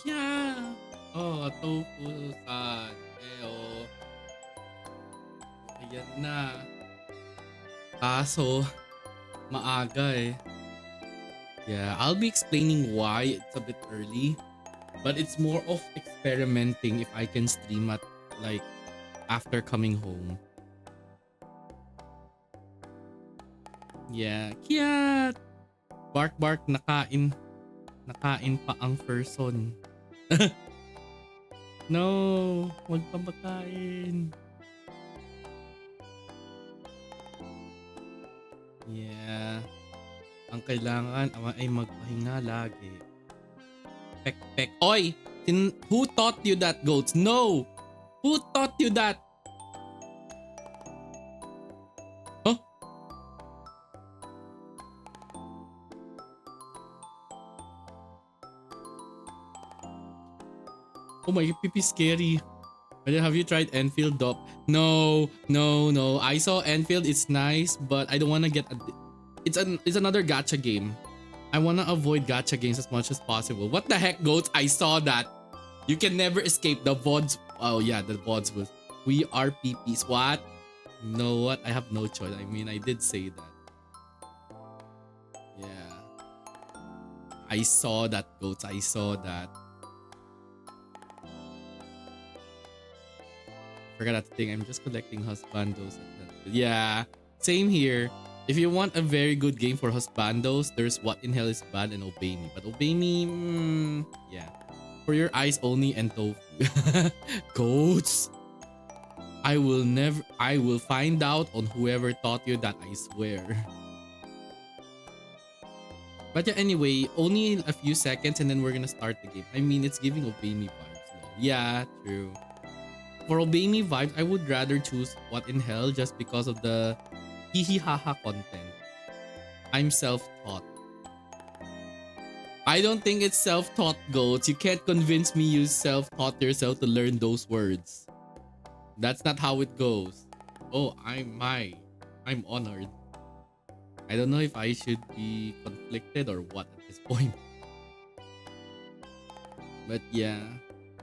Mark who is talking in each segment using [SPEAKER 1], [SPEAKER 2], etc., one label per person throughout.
[SPEAKER 1] Yeah. Oh, tofu-san. Oh. Ayan na. Kaso, maaga eh. Yeah, I'll be explaining why it's a bit early. But it's more of experimenting if I can stream at like after coming home. Yeah, cute. Bark bark, nakain. Nakain pa ang person. No, wag pa makain. Yeah. Ang kailangan ay magpahinga lagi. Pek pek. Oy! Who taught you that, goats? No! Who taught you that? Huh? Oh my, pipi scary. Have you tried Enfield Dop? No, no, no. I saw Enfield. It's nice, but I don't want to get. It's another gacha game. I want to avoid gacha games as much as possible. What the heck, goats? I saw that. You can never escape the VODs. Oh yeah, the VODs was. We are PPs. What? No, what? I have no choice. I mean, I did say that. Yeah. I saw that, goats. I saw that. Forgot that thing. I'm just collecting husbandos. Yeah, same here. If you want a very good game for husbandos, there's What in Hell is Bad and Obey Me. But Obey Me, yeah. For your eyes only and tofu. Goats. I will find out on whoever taught you that, I swear. But yeah, anyway, only a few seconds and then we're gonna start the game. I mean, it's giving Obey Me vibes. No? Yeah, true. For Obey Me vibes, I would rather choose What in Hell just because of the hihi haha content. I'm self-taught. I don't think it's self-taught, goats. You can't convince me you self-taught yourself to learn those words. That's not how it goes. Oh, I'm honored. I don't know if I should be conflicted or what at this point. But yeah,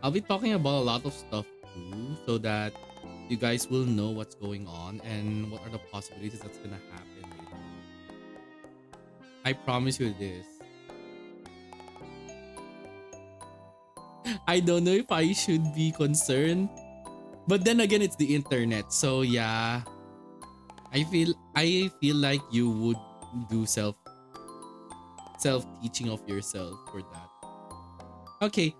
[SPEAKER 1] I'll be talking about a lot of stuff too, so that you guys will know what's going on and what are the possibilities that's gonna happen. I promise you this. I don't know if I should be concerned, but then again, it's the internet, so yeah. I feel like you would do self teaching of yourself for that. Okay,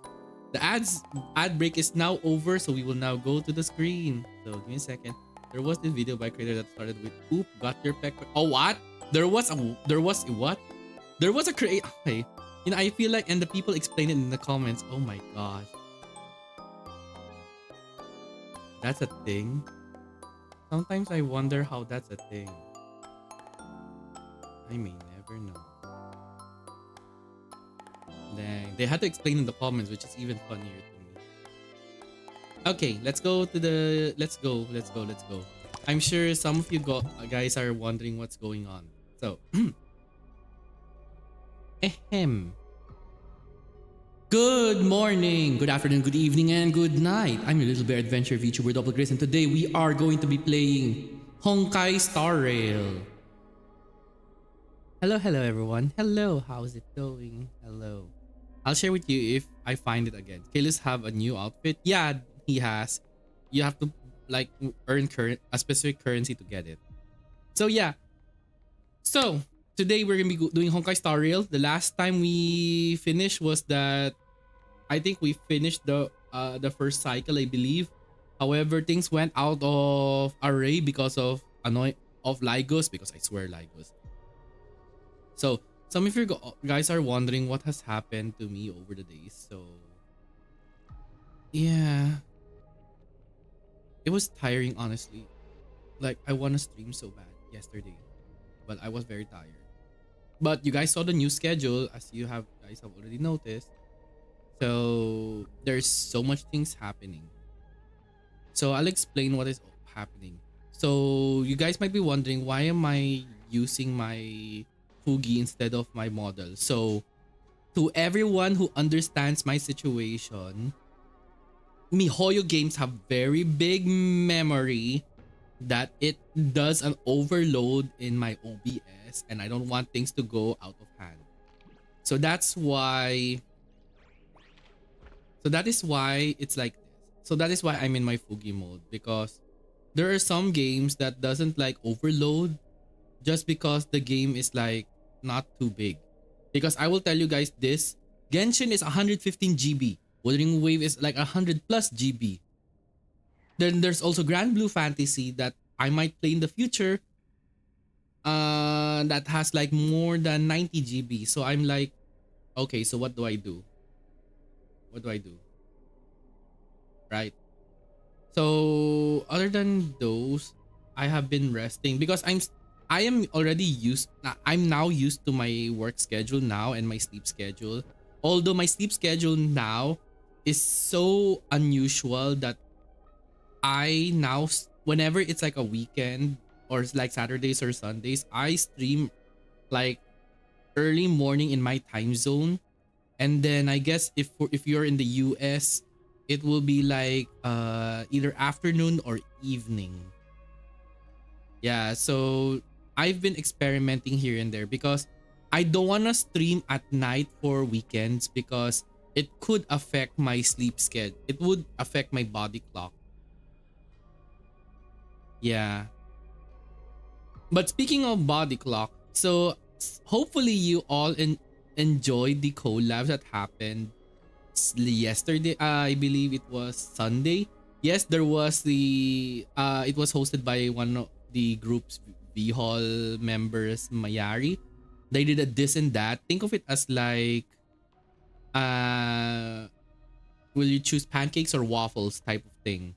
[SPEAKER 1] the ad break is now over, so we will now go to the screen. So give me a second. There was this video by creator that started with "Oop, got your peck." Oh what? There was a what? There was a create. Okay, I feel like, and the people explain it in the comments. Oh my gosh, that's a thing. Sometimes I wonder how that's a thing. I may never know. Dang, they had to explain in the comments, which is even funnier to me. Okay, let's go. I'm sure some of you guys are wondering what's going on. So, ahem. Good morning, good afternoon, good evening, and good night. I'm your little bear adventure VTuber Doppel Griz, and today we are going to be playing Honkai Star Rail. Hello everyone. Hello, how's it going? Hello. I'll share with you if I find it again. Kalis have a new outfit. Yeah, he has. You have to like earn a specific currency to get it. So yeah. So today we're gonna be doing Honkai Star Rail. The last time we finished was that I think we finished the first cycle, I believe. However, things went out of array because of Lygos, because I swear Lygos. So some of you guys are wondering what has happened to me over the days. So yeah, it was tiring, honestly. Like, I want to stream so bad yesterday, but I was very tired. But you guys saw the new schedule, as you guys have already noticed. So there's so much things happening. So I'll explain what is happening. So you guys might be wondering, why am I using my Fugi instead of my model? So To everyone who understands my situation, MiHoYo games have very big memory that it does an overload in my OBS and I don't want things to go out of hand. So that's why that is why it's like this. So that is why I'm in my Fugi mode, because there are some games that doesn't like overload just because the game is like not too big. Because I will tell you guys this, Genshin is 115 GB. Wuthering Wave is like 100 plus GB. Then there's also Grand Blue Fantasy that I might play in the future that has like more than 90 GB. So I'm like, okay, so what do I do? What do I do? Right? So other than those, I have been resting because I am already I'm now used to my work schedule now and my sleep schedule. Although my sleep schedule now is so unusual that I now whenever it's like a weekend or it's like Saturdays or Sundays, I stream like early morning in my time zone, and then I guess if you're in the US, it will be like either afternoon or evening. Yeah, so I've been experimenting here and there because I don't want to stream at night for weekends because it could affect my sleep schedule. It would affect my body clock. Yeah. But speaking of body clock, so hopefully you all enjoyed the collabs that happened yesterday. I believe it was Sunday. Yes, there was the it was hosted by one of the group's V Hall members, Mayari. They did a this and that. Think of it as like uh will you choose pancakes or waffles type of thing.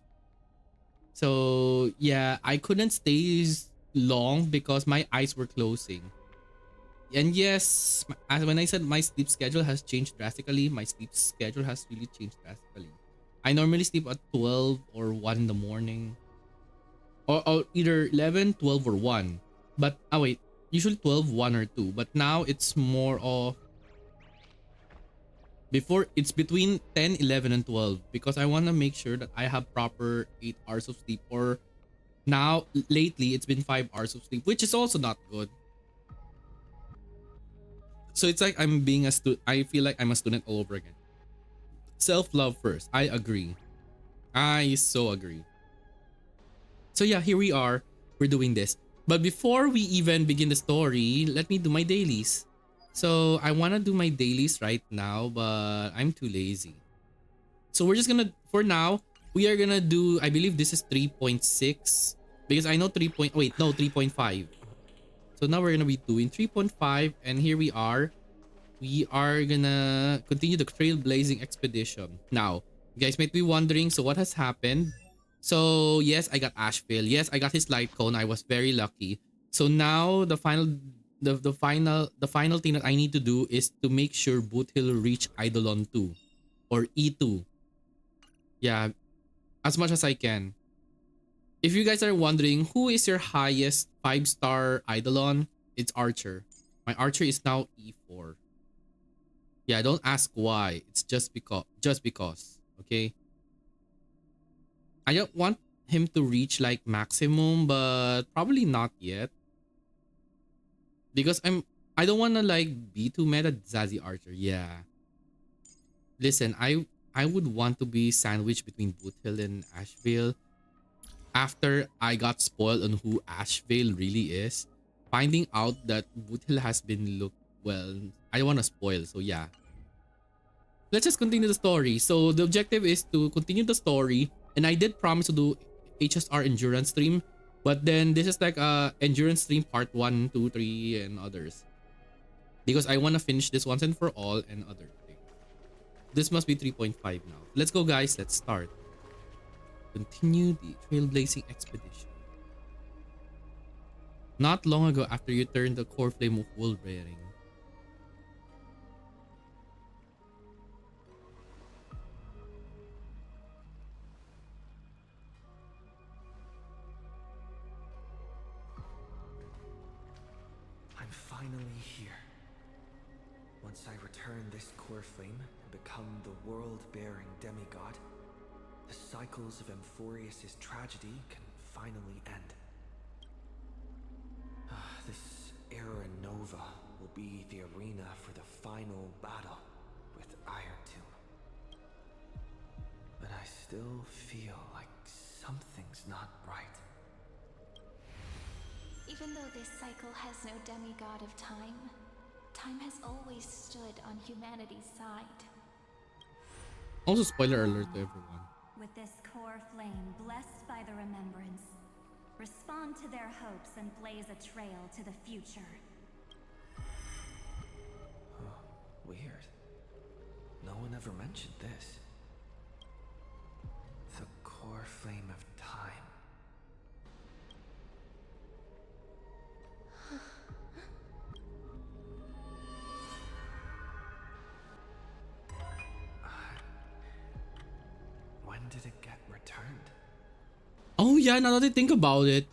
[SPEAKER 1] So yeah, I couldn't stay long because my eyes were closing. And yes, as when I said my sleep schedule has changed drastically, my sleep schedule has really changed drastically. I normally sleep at 12 or 1 in the morning. Or either 11, 12, or 1. But, wait, usually 12, 1, or 2. But now it's more of, before, it's between 10, 11, and 12. Because I want to make sure that I have proper 8 hours of sleep. Or now, lately, it's been 5 hours of sleep, which is also not good. So it's like I'm being a student. I feel like I'm a student all over again. Self-love first. I agree. I so agree. So yeah, here we are. We're doing this. But before we even begin the story, let me do my dailies. So I want to do my dailies right now, but I'm too lazy. So we're just gonna, for now, we are gonna do, I believe this is 3.6. Because I know 3 point, wait, no, 3.5. So now we're gonna be doing 3.5, and here we are. We are gonna continue the trailblazing expedition. Now, you guys might be wondering, so what has happened? So yes, I got Asheville. Yes, I got his light cone. I was very lucky. So now the final thing that I need to do is to make sure Boot Hill reach Eidolon 2 or E2. Yeah, as much as I can. If you guys are wondering who is your highest 5-star Eidolon, it's Archer. My Archer is now E4. Yeah, don't ask why. It's just because. Just because. Okay. I don't want him to reach like maximum, but probably not yet. Because I don't wanna like be too mad at Zazie Archer. Yeah. Listen, I would want to be sandwiched between Boot Hill and Asheville. After I got spoiled on who Asheville really is, finding out that Boot Hill has been looked, well, I don't wanna spoil, so yeah. Let's just continue the story. So the objective is to continue the story, and I did promise to do HSR endurance stream, but then this is like endurance stream part 1, 2, 3, and others, because I want to finish this once and for all and other things. This must be 3.5 now. Let's go, guys. Let's start. Continue the trailblazing expedition. Not long ago, after you turned the core flame of wool bearing,
[SPEAKER 2] I'm finally here. Once I return this core flame and become the world-bearing demigod, the cycles of Amphoreus' tragedy can finally end. This era nova will be the arena for the final battle with Iron Tomb. But I still feel like something's not right.
[SPEAKER 3] Even though this cycle has no demigod of time, time has always stood on humanity's side.
[SPEAKER 1] Also, spoiler alert to everyone.
[SPEAKER 4] With this core flame blessed by the remembrance, respond to their hopes and blaze a trail to the future.
[SPEAKER 2] Oh, weird. No one ever mentioned this. The core flame of time. When did it get returned?
[SPEAKER 1] Oh yeah, now that I think about it.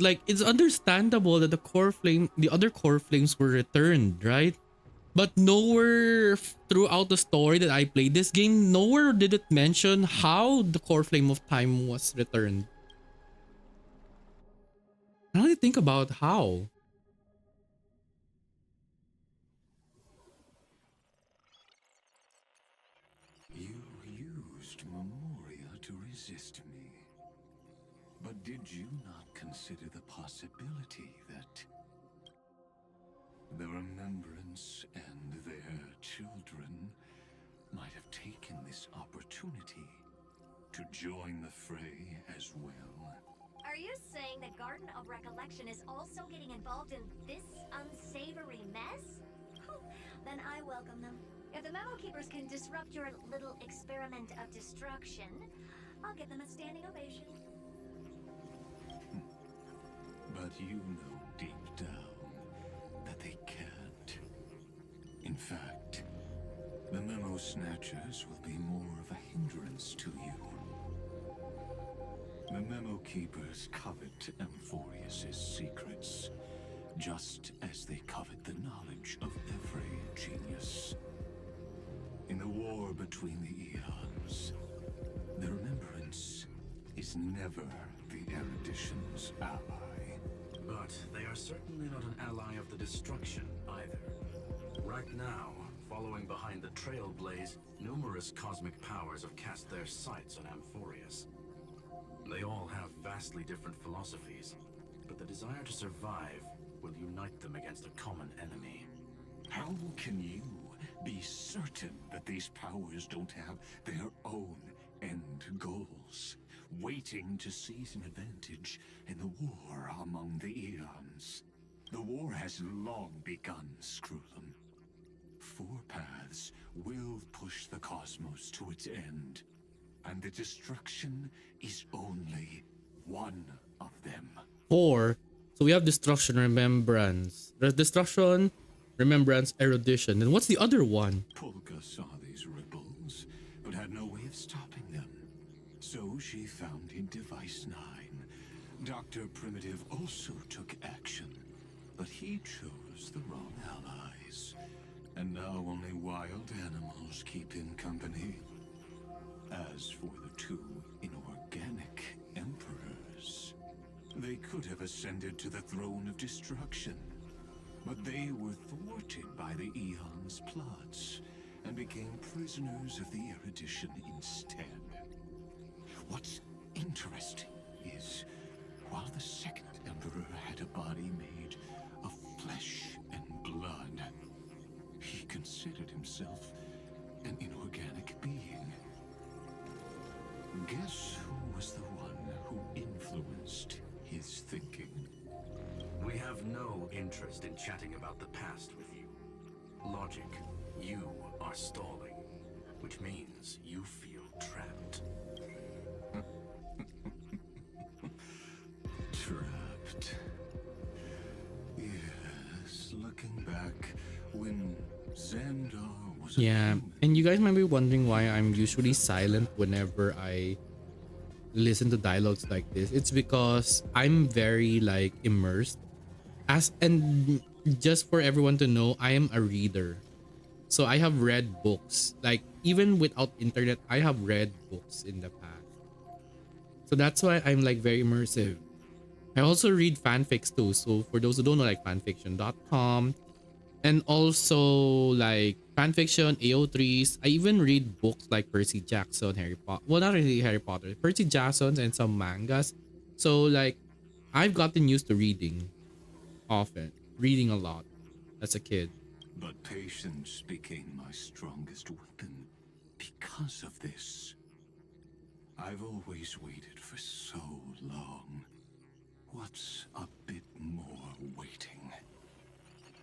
[SPEAKER 1] Like it's understandable that the other core flames were returned, right? But nowhere throughout the story that I played this game, nowhere did it mention how the core flame of time was returned. Now that I think about how.
[SPEAKER 5] You used Memoria to resist me. But did you not consider the possibility that the Remembrance and their children might have taken this opportunity to join the fray as well?
[SPEAKER 6] Are you saying the Garden of Recollection is also getting involved in this unsavory mess? Then I welcome them. If the Memo Keepers can disrupt your little experiment of destruction, I'll give them a standing ovation.
[SPEAKER 5] But you know deep down that they can't. In fact, the Memo Snatchers will be more of a hindrance to you. The Memo Keepers covet Amphoreus' secrets, just as they covet the knowledge of every genius. In the war between the eons, the Remembrance is never the erudition's ally.
[SPEAKER 7] But they are certainly not an ally of the destruction either. Right now, following behind the Trailblaze, numerous cosmic powers have cast their sights on Amphoreus. They all have vastly different philosophies, but the desire to survive will unite them against a common enemy.
[SPEAKER 5] How can you be certain that these powers don't have their own end goals, waiting to seize an advantage in the war among the eons? The war has long begun, Screwlum. Four paths will push the cosmos to its end, and the destruction is only one of them.
[SPEAKER 1] 4. So we have destruction, remembrance. There's destruction, remembrance, erudition. And what's the other one?
[SPEAKER 5] Polka saw these ripples, but had no way of stopping them. So she founded Device 9. Dr. Primitive also took action, but he chose the wrong allies. And now only wild animals keep him company. As for the two inorganic emperors, they could have ascended to the throne of destruction, but they were thwarted by the Eon's plots and became prisoners of the erudition instead. What's interesting is, while the second emperor had a body made of flesh and blood, he considered himself an inorganic being. Guess who was the one who influenced his thinking?
[SPEAKER 7] We have no interest in chatting about the past with you. Logic, you are stalling, which means you feel trapped.
[SPEAKER 5] Trapped. Yes, looking back, when Xandar was a
[SPEAKER 1] Yeah,
[SPEAKER 5] human,
[SPEAKER 1] and you guys might be wondering why I'm usually silent whenever I listen to dialogues like this. It's because I'm very like immersed, and just for everyone to know, I am a reader. So I have read books. Like even without internet, I have read books in the past. So that's why I'm like very immersive. I also read fanfics too. So for those who don't know, like fanfiction.com, and also like fanfiction, AO3s. I even read books like Percy Jackson, Harry Potter. Well, not really Harry Potter, Percy Jackson's and some mangas. So like I've gotten used to reading often, reading a lot as a kid.
[SPEAKER 5] But patience became my strongest weapon because of this. I've always waited for so long. What's a bit more waiting?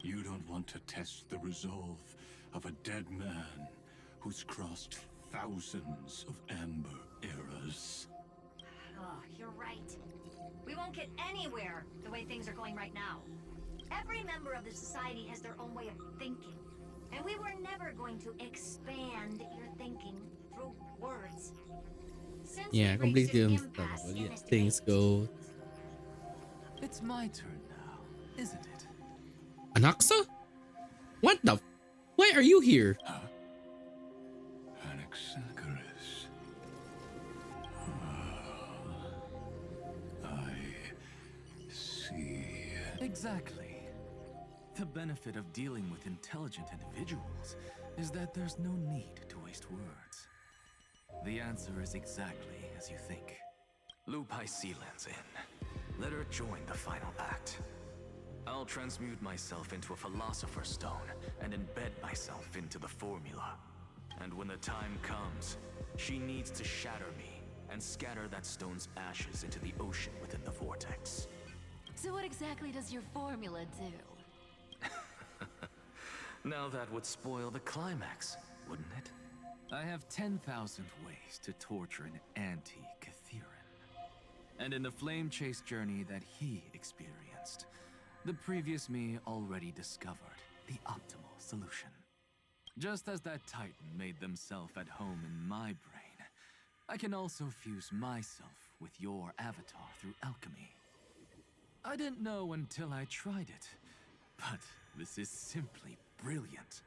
[SPEAKER 5] You don't want to test the resolve of a dead man who's crossed thousands of amber eras.
[SPEAKER 6] Oh, you're right. We won't get anywhere the way things are going right now. Every member of the society has their own way of thinking, and we were never going to expand your thinking through words. Since
[SPEAKER 1] Yeah,
[SPEAKER 6] we've reached
[SPEAKER 1] completely
[SPEAKER 6] an
[SPEAKER 1] understandable.
[SPEAKER 6] impasse in
[SPEAKER 1] Yeah,
[SPEAKER 6] this
[SPEAKER 1] things
[SPEAKER 6] debate.
[SPEAKER 1] go.
[SPEAKER 8] It's my turn now, isn't it?
[SPEAKER 1] Anaxa? What the? Why are you here?
[SPEAKER 5] Anaxagoras. I see.
[SPEAKER 8] Exactly. The benefit of dealing with intelligent individuals is that there's no need to waste words. The answer is exactly as you think. Lupai Sealand's in. Let her join the final act. I'll transmute myself into a philosopher's stone and embed myself into the formula. And when the time comes, she needs to shatter me and scatter that stone's ashes into the ocean within the vortex.
[SPEAKER 9] So what exactly does your formula do?
[SPEAKER 8] Now that would spoil the climax, wouldn't it? I have 10,000 ways to torture an anti-Cathiran. And in the flame chase journey that he experienced, the previous me already discovered the optimal solution. Just as that Titan made themselves at home in my brain, I can also fuse myself with your avatar through alchemy. I didn't know until I tried it, but this is simply brilliant.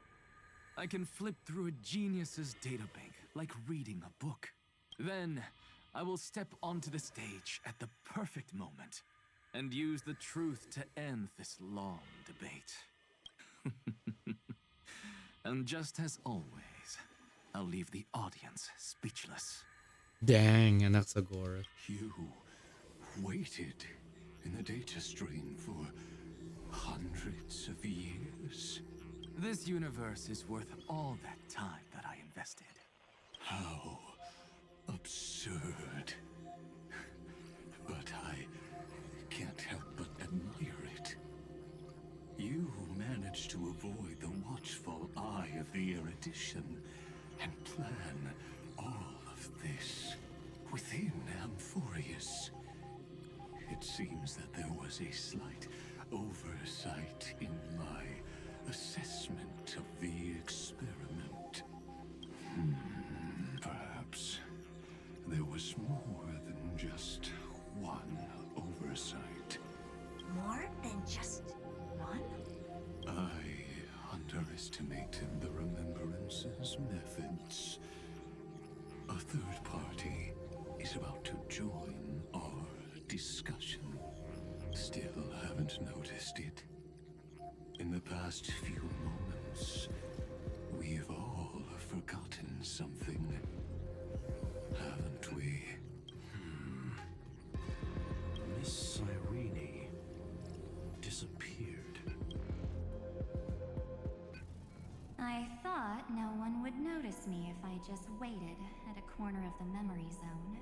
[SPEAKER 8] I can flip through a genius's databank like reading a book. Then, I will step onto the stage at the perfect moment and use the truth to end this long debate. And just as always, I'll leave the audience speechless.
[SPEAKER 1] Dang, Anaxagoras.
[SPEAKER 5] You waited in the data stream for hundreds of years.
[SPEAKER 8] This universe is worth all that time that I invested.
[SPEAKER 5] How absurd. But I can't help but admire it. You managed to avoid the watchful eye of the erudition and plan all of this within Amphoreus. It seems that there was a slight oversight in my assessment of the experiment. Perhaps there was more than just one oversight.
[SPEAKER 6] More than just one?
[SPEAKER 5] I underestimated the Remembrance's methods. A third party is about to join our discussion. Still haven't noticed it. In the past few moments, we've all forgotten something, haven't we?
[SPEAKER 7] Miss Irene disappeared.
[SPEAKER 4] I thought no one would notice me if I just waited at a corner of the memory zone.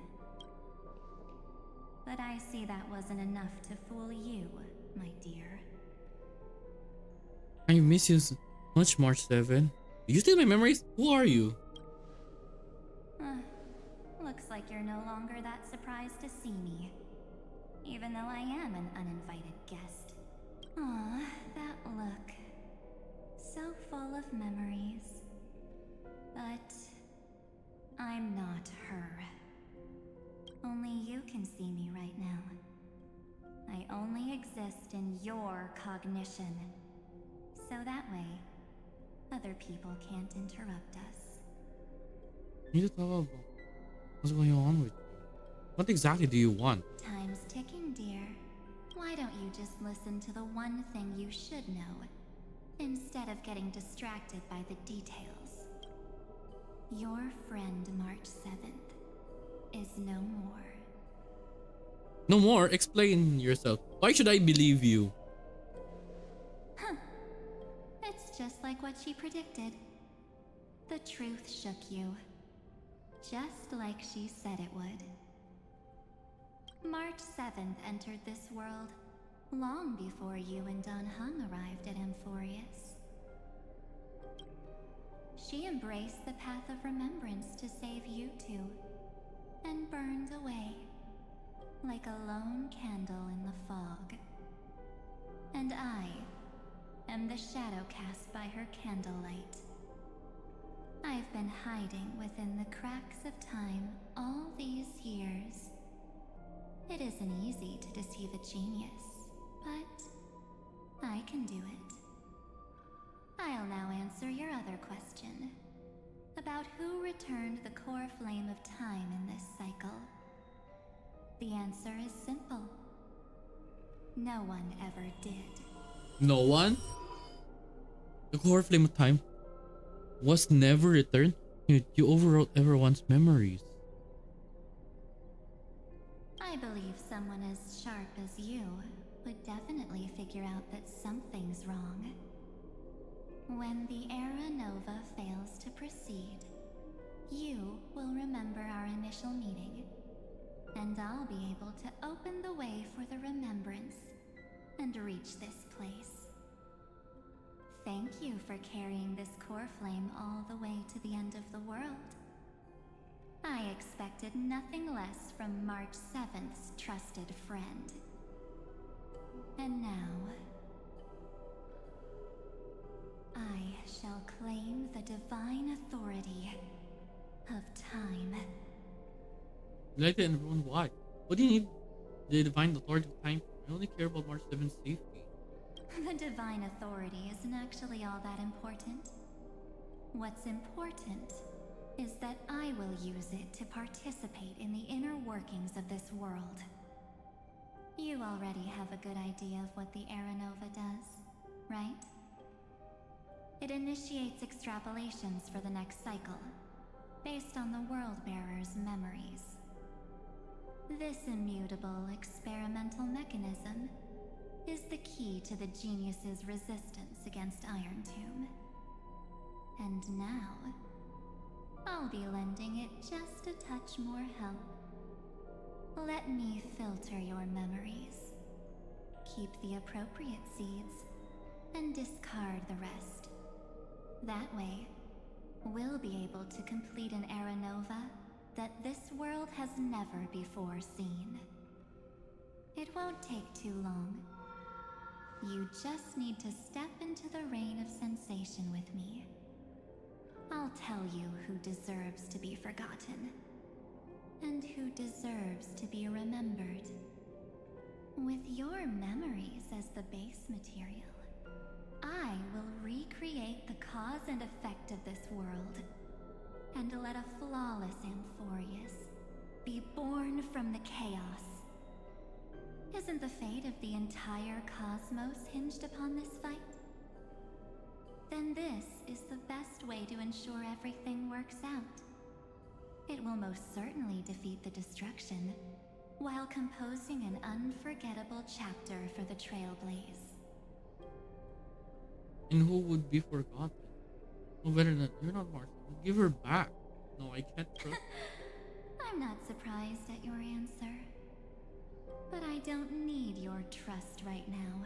[SPEAKER 4] But I see that wasn't enough to fool you, my dear.
[SPEAKER 1] I miss you so much, March 7. You steal my memories? Who are you?
[SPEAKER 4] Looks like you're no longer that surprised to see me. Even though I am an uninvited guest. Aw, that look. So full of memories. But I'm not her. Only you can see me right now. I only exist in your cognition, So that way, other people can't interrupt us.
[SPEAKER 1] You need to talk about what's going on with you. What exactly do you want?
[SPEAKER 4] Time's ticking, dear. Why don't you just listen to the one thing you should know, instead of getting distracted by the details? Your friend March 7th is no more.
[SPEAKER 1] No more? Explain yourself. Why should I believe you?
[SPEAKER 4] Huh. It's just like what she predicted. The truth shook you, just like she said it would. March 7th entered this world long before you and Don Hung arrived at Amphoreus. She embraced the path of remembrance to save you two, and burned away like a lone candle in the fog. And I am the shadow cast by her candlelight. I've been hiding within the cracks of time all these years. It isn't easy to deceive a genius, but I can do it. I'll now answer your other question about who returned the core flame of time in this cycle. The answer is simple. No one ever did.
[SPEAKER 1] No one? The core flame of time was never returned? You overwrote everyone's memories.
[SPEAKER 4] I believe someone as sharp as you would definitely figure out that something's wrong. When the Era Nova fails to proceed, you will remember our initial meeting, and I'll be able to open the way for the remembrance and reach this place. Thank you for carrying this core flame all the way to the end of the world. I expected nothing less from March 7th's trusted friend. And now, I shall claim the divine authority of time.
[SPEAKER 1] United and everyone, why? What do you need the divine authority of time for? I only care about March 7's safety.
[SPEAKER 4] The divine authority isn't actually all that important. What's important is that I will use it to participate in the inner workings of this world. You already have a good idea of what the Era Nova does, right? It initiates extrapolations for the next cycle, based on the World-Bearer's memories. This immutable experimental mechanism is the key to the genius's resistance against Iron Tomb. And now, I'll be lending it just a touch more help. Let me filter your memories. Keep the appropriate seeds, and discard the rest. That way, we'll be able to complete an Era Nova that this world has never before seen. It won't take too long. You just need to step into the reign of sensation with me. I'll tell you who deserves to be forgotten, and who deserves to be remembered. With your memories as the base material, I will recreate the cause and effect of this world, and let a flawless Amphoreus be born from the chaos. Isn't the fate of the entire cosmos hinged upon this fight? Then this is the best way to ensure everything works out. It will most certainly defeat the destruction, while composing an unforgettable chapter for the Trailblaze.
[SPEAKER 1] And who would be forgotten? No better than you're not March. Give her back. No, I can't trust.
[SPEAKER 4] I'm not surprised at your answer. But I don't need your trust right now.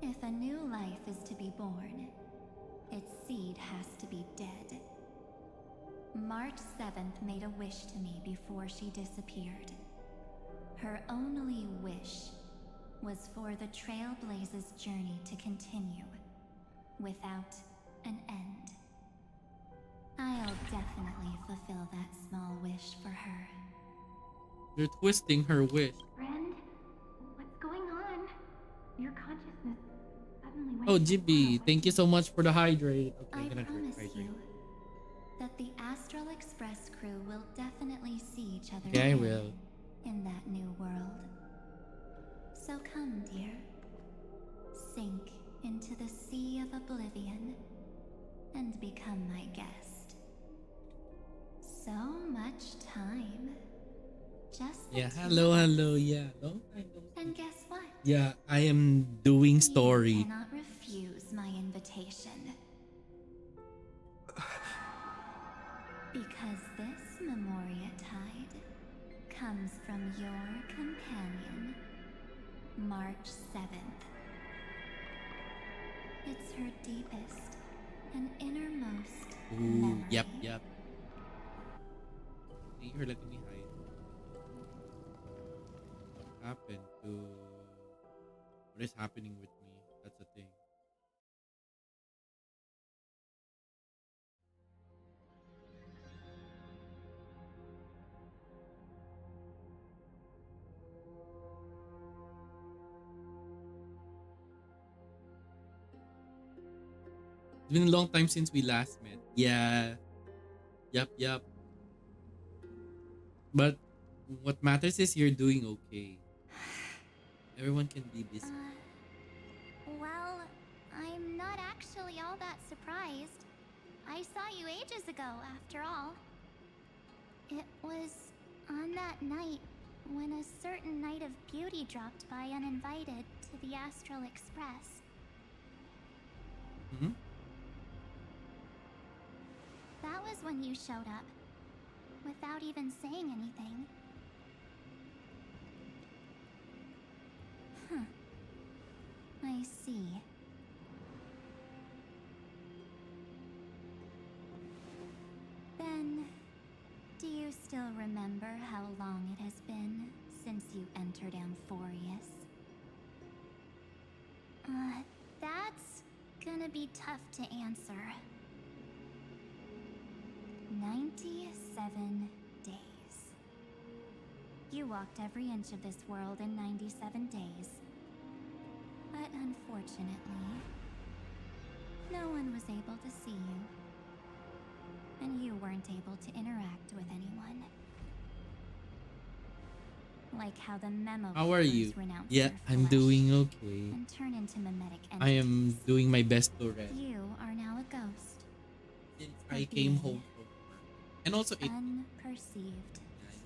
[SPEAKER 4] If a new life is to be born, its seed has to be dead. March 7th made a wish to me before she disappeared. Her only wish was for the Trailblaze's journey to continue, without an end. I'll definitely fulfill that small wish for her.
[SPEAKER 1] You're twisting her wish.
[SPEAKER 3] Friend, what's going on? Your consciousness suddenly went
[SPEAKER 1] Oh, GB, thank you so much for the hydrate. Okay,
[SPEAKER 4] I
[SPEAKER 1] I'm gonna
[SPEAKER 4] promise
[SPEAKER 1] hydrate.
[SPEAKER 4] you that the Astral Express crew will definitely see each other
[SPEAKER 1] Okay, I
[SPEAKER 4] again
[SPEAKER 1] will.
[SPEAKER 4] in that new world. So come, dear. Sink into the sea of oblivion and become my guest. So much time. Just the
[SPEAKER 1] Yeah,
[SPEAKER 4] two
[SPEAKER 1] hello,
[SPEAKER 4] of us.
[SPEAKER 1] hello. Yeah, long time no see.
[SPEAKER 4] And guess what?
[SPEAKER 1] Yeah, I am doing
[SPEAKER 4] You
[SPEAKER 1] story.
[SPEAKER 4] cannot refuse my invitation. Because this Memoria Tide comes from your companion, March 7th. It's her deepest and innermost
[SPEAKER 1] Ooh,
[SPEAKER 4] memory.
[SPEAKER 1] yep. Thank you for letting me hide. What happened to... What is happening with me? That's the thing. It's been a long time since we last met. Yeah. Yup. But what matters is you're doing okay. Everyone can be busy.
[SPEAKER 4] Well, I'm not actually all that surprised. I saw you ages ago, after all. It was on that night when a certain knight of beauty dropped by uninvited to the Astral Express.
[SPEAKER 1] Mm-hmm.
[SPEAKER 4] That was when you showed up, without even saying anything. Huh. I see. Then, do you still remember how long it has been since you entered Amphoreus? That's gonna be tough to answer. 97 days. You walked every inch of this world in 97 days. But unfortunately, no one was able to see you. And you weren't able to interact with anyone. Like how the memo
[SPEAKER 1] How are you?
[SPEAKER 4] renounce
[SPEAKER 1] Yeah,
[SPEAKER 4] their
[SPEAKER 1] I'm
[SPEAKER 4] flesh
[SPEAKER 1] doing okay.
[SPEAKER 4] and turn into mimetic
[SPEAKER 1] I
[SPEAKER 4] entities.
[SPEAKER 1] am doing my best to rest.
[SPEAKER 4] You are now a ghost.
[SPEAKER 1] Since I came home from work. And also it
[SPEAKER 4] Unperceived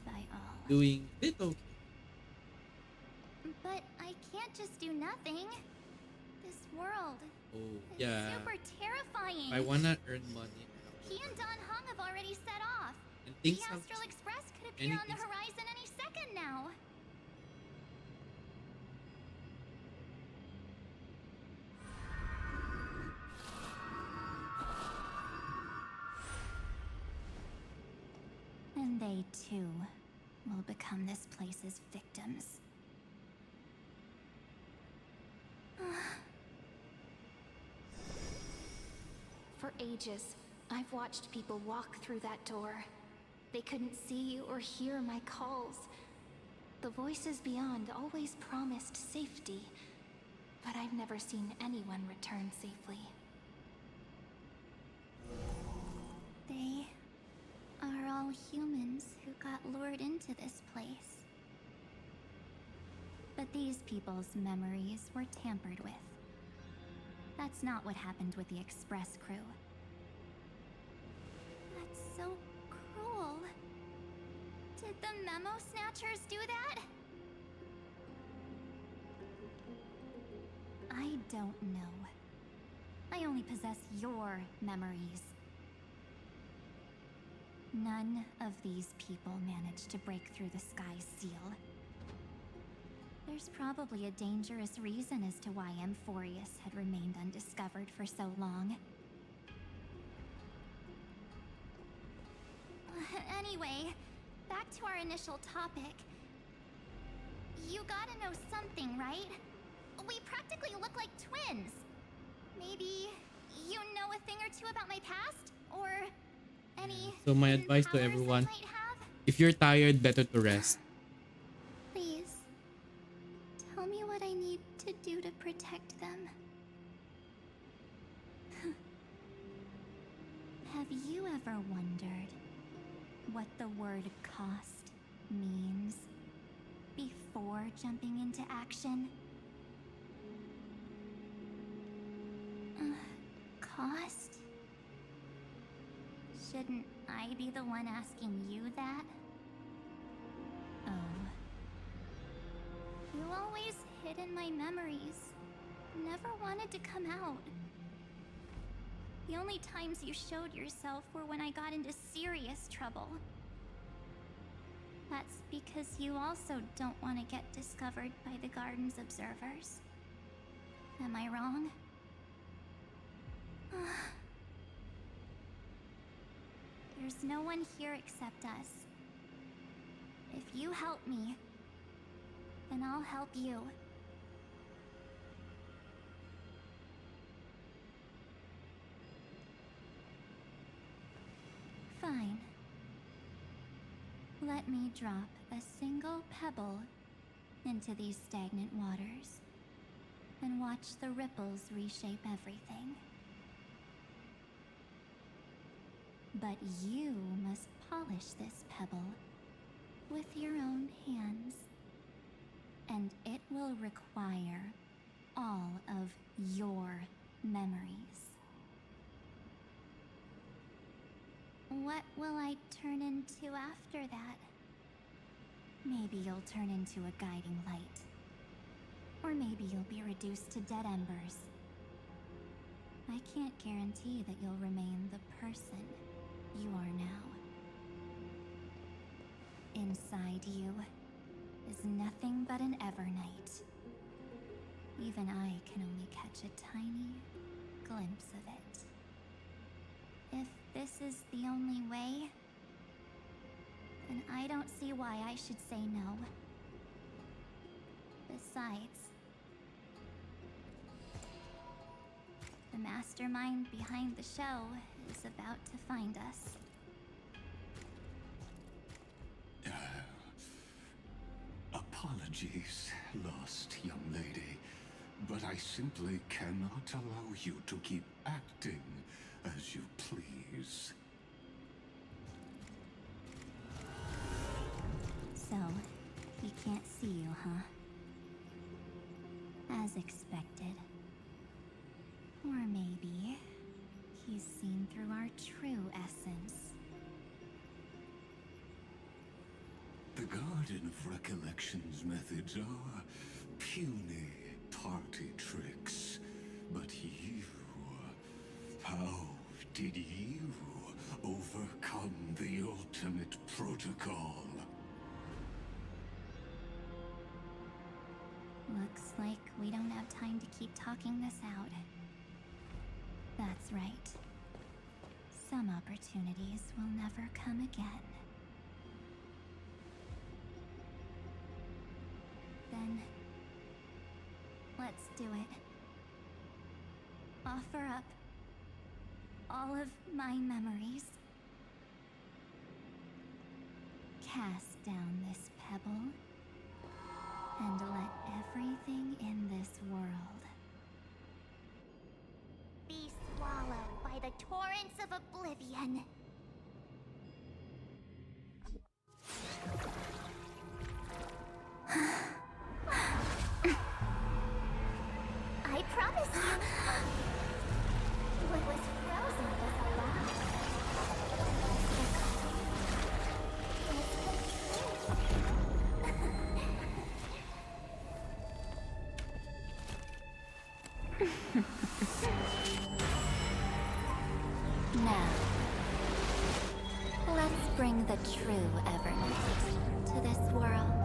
[SPEAKER 4] by all.
[SPEAKER 1] doing it okay.
[SPEAKER 4] But I can't just do nothing. This world
[SPEAKER 1] Oh,
[SPEAKER 4] is
[SPEAKER 1] yeah.
[SPEAKER 4] super terrifying.
[SPEAKER 1] I wanna earn money.
[SPEAKER 4] He and Don Hung have already set off.
[SPEAKER 1] And
[SPEAKER 4] The
[SPEAKER 1] things have
[SPEAKER 4] Astral Express could appear on the
[SPEAKER 1] anything's-
[SPEAKER 4] horizon any second now. And they too will become this place's victims.
[SPEAKER 3] For ages, I've watched people walk through that door. They couldn't see you or hear my calls. The voices beyond always promised safety, but I've never seen anyone return safely.
[SPEAKER 4] They are all humans who got lured into this place. But these people's memories were tampered with. That's not what happened with the Express crew. That's so cruel. Did the Memo Snatchers do that? I don't know. I only possess your memories. None of these people managed to break through the sky's seal. There's probably a dangerous reason as to why Amphoreus had remained undiscovered for so long. Anyway, back to our initial topic. You gotta know something, right? We practically look like twins. Maybe you know a thing or two about my past? Or any
[SPEAKER 1] So my
[SPEAKER 4] hidden
[SPEAKER 1] advice to
[SPEAKER 4] powers I
[SPEAKER 1] everyone,
[SPEAKER 4] might have?
[SPEAKER 1] if you're tired, better to rest.
[SPEAKER 4] Please, tell me what I need to do to protect them. ever wondered what the word cost means before jumping into action? Cost? Shouldn't I be the one asking you that? Oh. You always hid in my memories. Never wanted to come out. The only times you showed yourself were when I got into serious trouble. That's because you also don't want to get discovered by the garden's observers. Am I wrong? There's no one here except us. If you help me, then I'll help you. Fine. Let me drop a single pebble into these stagnant waters and watch the ripples reshape everything. But you must polish this pebble with your own hands, and it will require all of your memories. What will I turn into after that? Maybe you'll turn into a guiding light. Or maybe you'll be reduced to dead embers. I can't guarantee that you'll remain the person you are now. Inside you is nothing but an Evernight. Even I can only catch a tiny glimpse of it. If this is the only way, then I don't see why I should say no. Besides, the mastermind behind the show is about to find us.
[SPEAKER 5] Apologies, lost young lady, but I simply cannot allow you to keep acting as you please.
[SPEAKER 4] So, he can't see you, huh? As expected. Or maybe he's seen through our true essence.
[SPEAKER 5] The Garden of Recollection's methods are puny party tricks. But you... how did you overcome the ultimate protocol?
[SPEAKER 4] Looks like we don't have time to keep talking this out. That's right. Some opportunities will never come again. Then, let's do it. Offer up all of my memories. Cast down this pebble, and let everything in this world be swallowed by the torrents of oblivion. I promise you, what was frozen was alive. Now, let's bring the true Evernight to this world.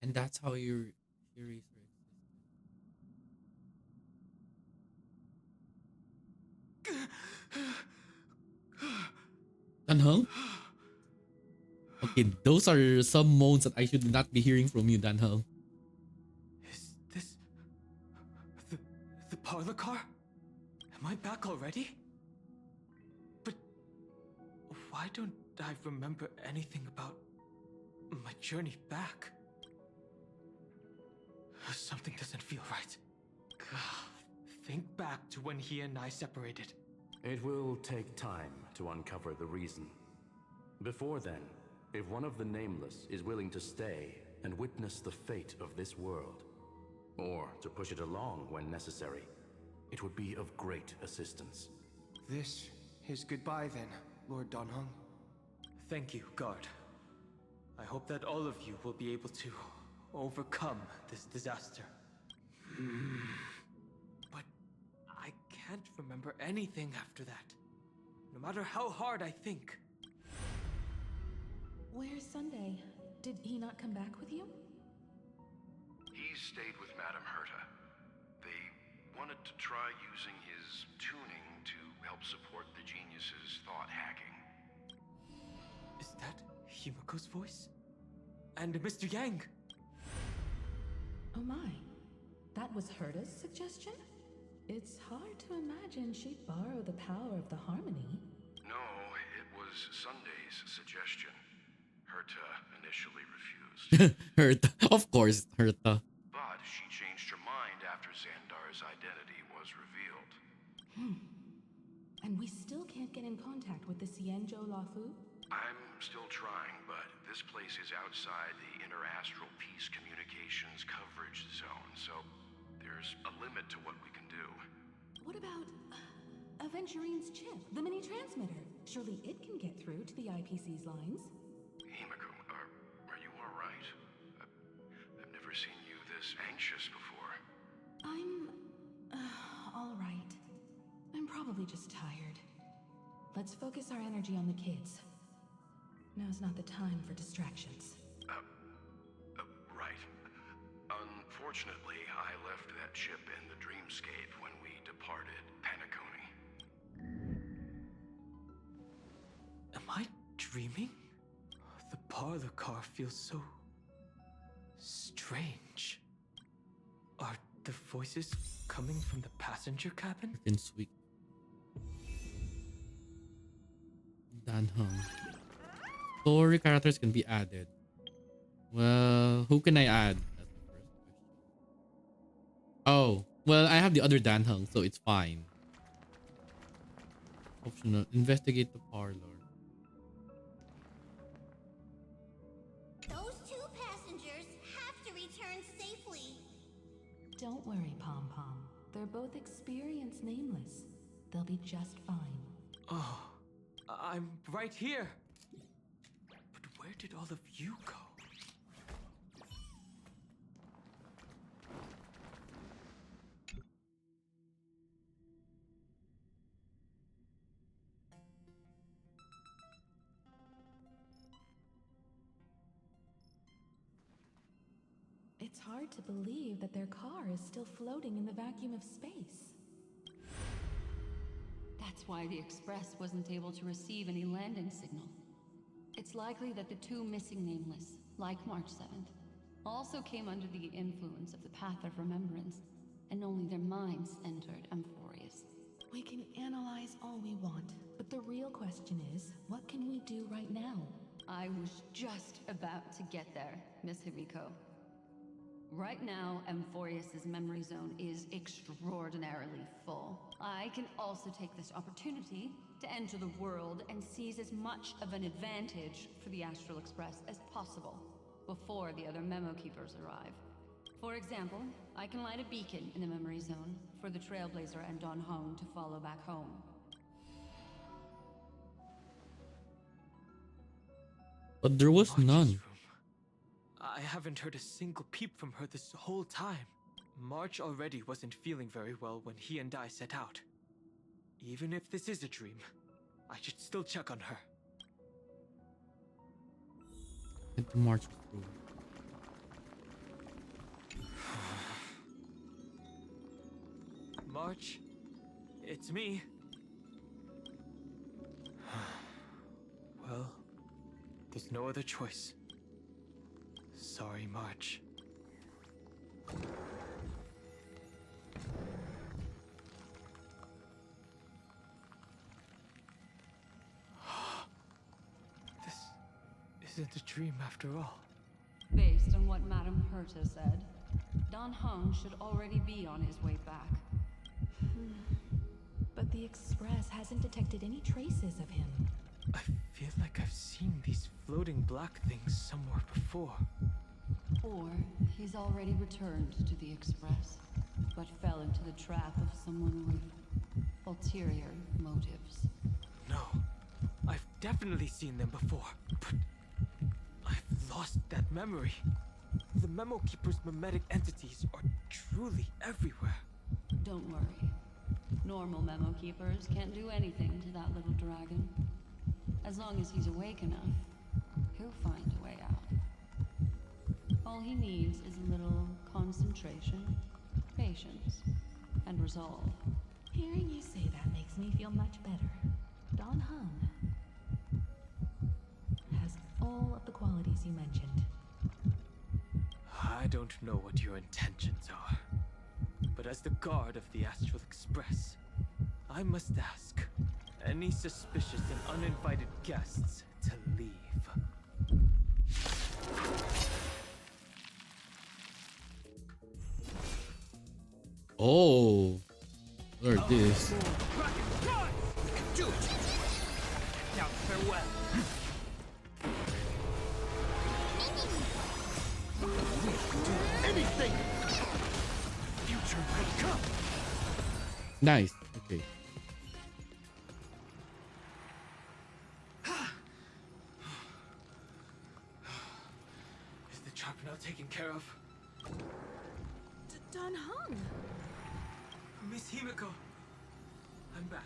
[SPEAKER 1] And that's how you research. Danheng? Okay, those are some moans that I should not be hearing from you, Danheng.
[SPEAKER 2] Is this... the parlor car? Am I back already? But... why don't I remember anything about my journey back. Something doesn't feel right. Think back to when he and I separated.
[SPEAKER 7] It will take time to uncover the reason. Before then, if one of the Nameless is willing to stay and witness the fate of this world, or to push it along when necessary, it would be of great assistance.
[SPEAKER 2] This is goodbye then, Lord Donhong. Thank you, Guard. I hope that all of you will be able to overcome this disaster. But I can't remember anything after that, no matter how hard I think.
[SPEAKER 10] Where's Sunday? Did he not come back with you?
[SPEAKER 11] He stayed with Madame Herta. They wanted to try using his tuning to help support the genius's thought hacking.
[SPEAKER 2] Is that Himiko's voice? And Mr. Yang?
[SPEAKER 10] Oh my. That was Herta's suggestion? It's hard to imagine she'd borrow the power of the harmony.
[SPEAKER 11] No, it was Sunday's suggestion. Herta initially refused.
[SPEAKER 1] Herta. Of course, Herta.
[SPEAKER 11] But she changed her mind after Xandar's identity was revealed.
[SPEAKER 10] And we still can't get in contact with the Xianzhou Lafu?
[SPEAKER 11] I'm still trying, but this place is outside the interastral peace communications coverage zone, so there's a limit to what we can do.
[SPEAKER 10] What about Aventurine's chip, the mini transmitter? Surely it can get through to the IPC's lines.
[SPEAKER 11] Himiko, are you all right? I've never seen you this anxious before.
[SPEAKER 10] I'm all right. I'm probably just tired. Let's focus our energy on the kids. Now's not the time for distractions.
[SPEAKER 11] Right. Unfortunately, I left that chip in the dreamscape when we departed Penacony.
[SPEAKER 2] Am I dreaming? The parlor car feels so strange. Are the voices coming from the passenger cabin?
[SPEAKER 1] Freaking sweet. Danhong. Story characters can be added. Well, who can I add? That's the first question. Oh, well, I have the other Danhong, so it's fine. Optional. Investigate the parlor.
[SPEAKER 6] Those two passengers have to return safely.
[SPEAKER 10] Don't worry, Pom Pom. They're both experienced Nameless. They'll be just fine.
[SPEAKER 2] Oh, I'm right here. But where did all of you go?
[SPEAKER 10] It's hard to believe that their car is still floating in the vacuum of space.
[SPEAKER 9] That's why the Express wasn't able to receive any landing signal. It's likely that the two missing Nameless, like March 7th, also came under the influence of the Path of Remembrance, and only their minds entered Amphoreus.
[SPEAKER 10] We can analyze all we want, but the real question is, what can we do right now?
[SPEAKER 9] I was just about to get there, Miss Himiko. Right now, Amphoreus' memory zone is extraordinarily full. I can also take this opportunity to enter the world and seize as much of an advantage for the Astral Express as possible before the other memo keepers arrive. For example, I can light a beacon in the memory zone for the Trailblazer and Don Hong to follow back home.
[SPEAKER 1] But there was
[SPEAKER 2] March's
[SPEAKER 1] none.
[SPEAKER 2] room. I haven't heard a single peep from her this whole time. March already wasn't feeling very well when he and I set out. Even if this is a dream, I should still check on her.
[SPEAKER 1] Head to March's room.
[SPEAKER 2] March, it's me. Well, there's no other choice. Sorry, March. isn't a dream after all.
[SPEAKER 9] Based on what Madame Herta said, Dan Heng should already be on his way back.
[SPEAKER 10] But the Express hasn't detected any traces of him.
[SPEAKER 2] I feel like I've seen these floating black things somewhere before.
[SPEAKER 9] Or he's already returned to the Express, but fell into the trap of someone with ulterior motives.
[SPEAKER 2] No, I've definitely seen them before, but I've lost that memory. The Memo Keeper's mimetic entities are truly everywhere.
[SPEAKER 9] Don't worry. Normal Memo Keepers can't do anything to that little dragon. As long as he's awake enough, he'll find a way out. All he needs is a little concentration, patience, and resolve.
[SPEAKER 10] Hearing you say that makes me feel much better. Dan Heng has all of the qualities you mentioned.
[SPEAKER 2] I don't know what your intentions are, but as the guard of the Astral Express, I must ask any suspicious and uninvited guests to leave.
[SPEAKER 1] Oh, look at this.
[SPEAKER 2] We can do it! Now farewell. We can do anything! Future might come!
[SPEAKER 1] Nice. Okay.
[SPEAKER 2] Is the trap now taken care of?
[SPEAKER 10] Dan Heng!
[SPEAKER 2] Miss Himiko, I'm back.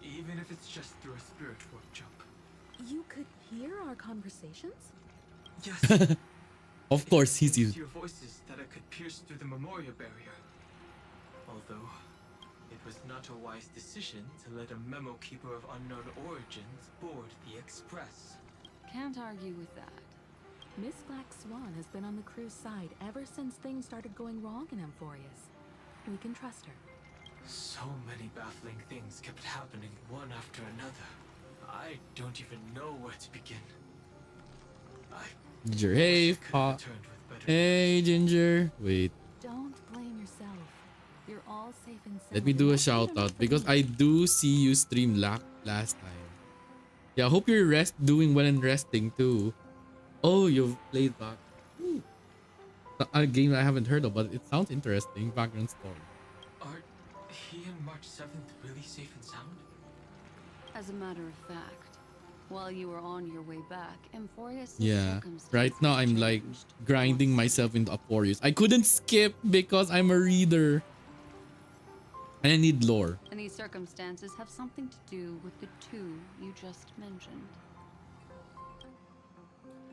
[SPEAKER 2] Even if it's just through a spirit warp jump.
[SPEAKER 10] You could hear our conversations?
[SPEAKER 2] Yes.
[SPEAKER 1] Of course, he's
[SPEAKER 2] It's
[SPEAKER 1] you.
[SPEAKER 2] your voices that I could pierce through the Memoria barrier. Although, it was not a wise decision to let a Memo Keeper of unknown origins board the Express.
[SPEAKER 9] Can't argue with that.
[SPEAKER 10] Miss Black Swan has been on the crew's side ever since things started going wrong in Amphoreus. We can trust her.
[SPEAKER 2] So many baffling things kept happening one after another. I don't even know where to begin.
[SPEAKER 1] Ginger, hey, hey, Ginger. Wait,
[SPEAKER 10] Don't blame yourself. You're all safe and sound.
[SPEAKER 1] let me do a shout out because I do see you stream last time. Yeah, I hope you're doing well and resting too. Oh, you've played back. A game I haven't heard of, but it sounds interesting. Background story.
[SPEAKER 2] Are he and March 7th really safe and sound?
[SPEAKER 9] As a matter of fact, while you were on your way back, Amphoreus'
[SPEAKER 1] Yeah,
[SPEAKER 9] circumstances
[SPEAKER 1] right now I'm like
[SPEAKER 9] changed.
[SPEAKER 1] grinding myself into Amphoreus. I couldn't skip because I'm a reader. And I need lore.
[SPEAKER 9] And these circumstances have something to do with the two you just mentioned.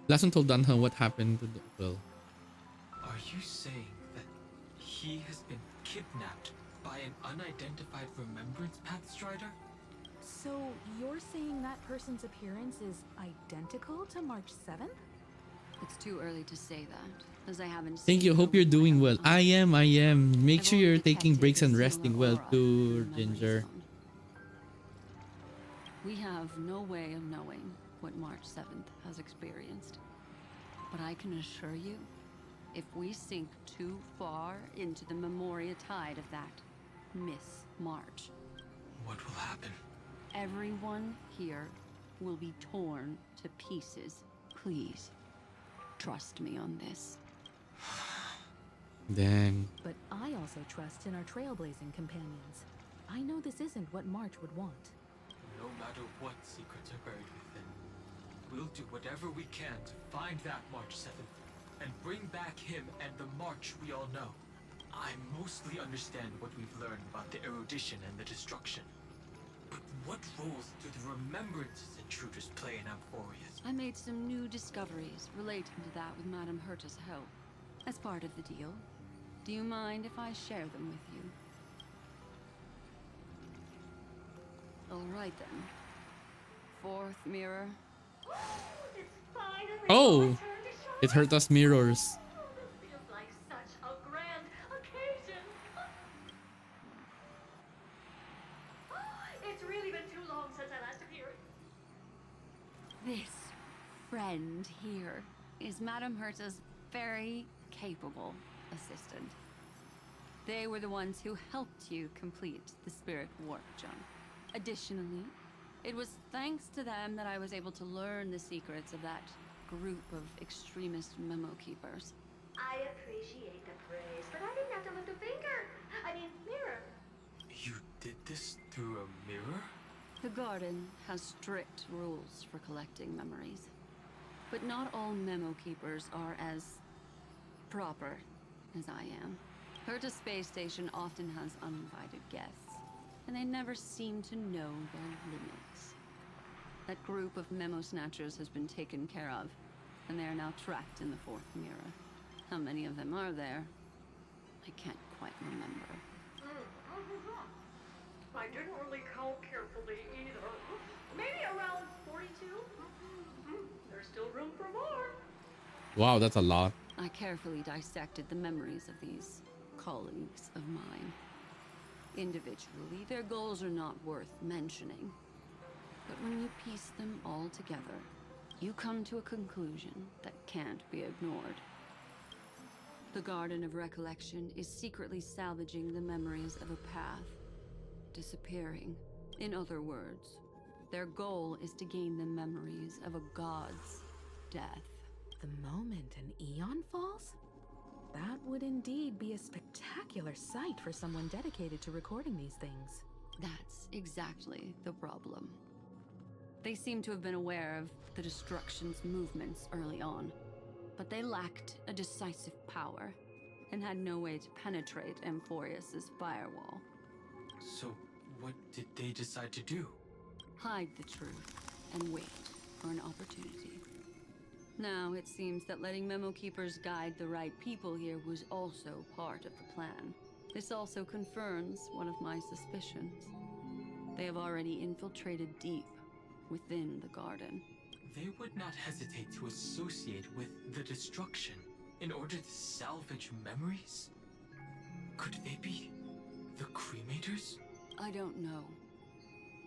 [SPEAKER 1] Last one told Danha what happened to Doppel.
[SPEAKER 2] Are you saying that he has been kidnapped by an unidentified Remembrance Path Strider?
[SPEAKER 10] So you're saying that person's appearance is identical to March 7th?
[SPEAKER 9] It's too early to say that, as I haven't
[SPEAKER 1] Thank
[SPEAKER 9] seen
[SPEAKER 1] you.
[SPEAKER 9] her
[SPEAKER 1] Hope you're
[SPEAKER 9] with
[SPEAKER 1] doing
[SPEAKER 9] my
[SPEAKER 1] well.
[SPEAKER 9] own
[SPEAKER 1] I
[SPEAKER 9] eyes.
[SPEAKER 1] am. Make
[SPEAKER 9] I've
[SPEAKER 1] sure
[SPEAKER 9] only
[SPEAKER 1] you're taking
[SPEAKER 9] detected
[SPEAKER 1] breaks
[SPEAKER 9] a
[SPEAKER 1] and
[SPEAKER 9] similar
[SPEAKER 1] resting well
[SPEAKER 9] aura
[SPEAKER 1] too,
[SPEAKER 9] in the memory
[SPEAKER 1] Ginger.
[SPEAKER 9] zone. We have no way of knowing what March 7th has experienced. But I can assure you, if we sink too far into the Memoria tide of that Miss March,
[SPEAKER 2] What will happen?
[SPEAKER 9] everyone here will be torn to pieces. Please, trust me on this.
[SPEAKER 1] Dang.
[SPEAKER 10] But I also trust in our trailblazing companions. I know this isn't what March would want.
[SPEAKER 2] No matter what secrets are buried within, we'll do whatever we can to find that March 7th and bring back him and the March we all know. I mostly understand what we've learned about the erudition and the destruction. But what roles do the Remembrances intruders play in Amphoreus?
[SPEAKER 9] I made some new discoveries relating to that with Madame Herta's help. As part of the deal, do you mind if I share them with you? All right then. Fourth mirror.
[SPEAKER 1] Oh, it hurt us mirrors.
[SPEAKER 6] This feels like such a grand occasion. It's really been too long since I last appeared.
[SPEAKER 9] This friend And here is Madame Herta's very capable assistant. They were the ones who helped you complete the spirit warp jump. Additionally, it was thanks to them that I was able to learn the secrets of that group of extremist memo keepers.
[SPEAKER 6] I appreciate the praise, but I didn't have to lift a finger. I mean, mirror.
[SPEAKER 2] You did this through a mirror?
[SPEAKER 9] The garden has strict rules for collecting memories. But not all memo keepers are as proper as I am. Herta Space Station often has uninvited guests, and they never seem to know their limits. That group of memo snatchers has been taken care of, and they are now trapped in the fourth mirror. How many of them are there? I can't quite remember.
[SPEAKER 6] I didn't really count carefully either. Maybe around 42? There's still room for more.
[SPEAKER 1] Wow, that's a lot.
[SPEAKER 9] I carefully dissected the memories of these colleagues of mine. Individually, their goals are not worth mentioning. But when you piece them all together, you come to a conclusion that can't be ignored. The Garden of Recollection is secretly salvaging the memories of a path, disappearing. In other words, their goal is to gain the memories of a god's death.
[SPEAKER 10] The moment an eon falls? That would indeed be a spectacular sight for someone dedicated to recording these things.
[SPEAKER 9] That's exactly the problem. They seem to have been aware of the Destruction's movements early on, but they lacked a decisive power and had no way to penetrate Amphoreus' firewall.
[SPEAKER 2] So, what did they decide to do?
[SPEAKER 9] Hide the truth and wait for an opportunity. Now, it seems that letting Memo Keepers guide the right people here was also part of the plan. This also confirms one of my suspicions. They have already infiltrated deep within the garden.
[SPEAKER 2] They would not hesitate to associate with the Destruction in order to salvage memories? Could they be the Cremators?
[SPEAKER 9] I don't know.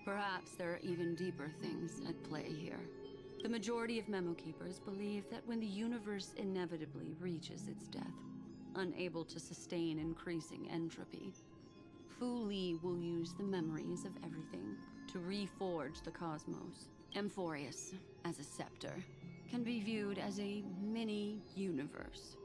[SPEAKER 9] Perhaps there are even deeper things at play here. The majority of Memo Keepers believe that when the universe inevitably reaches its death, unable to sustain increasing entropy, Fu Li will use the memories of everything to reforge the cosmos. Amphoreus, as a scepter, can be viewed as a mini-universe.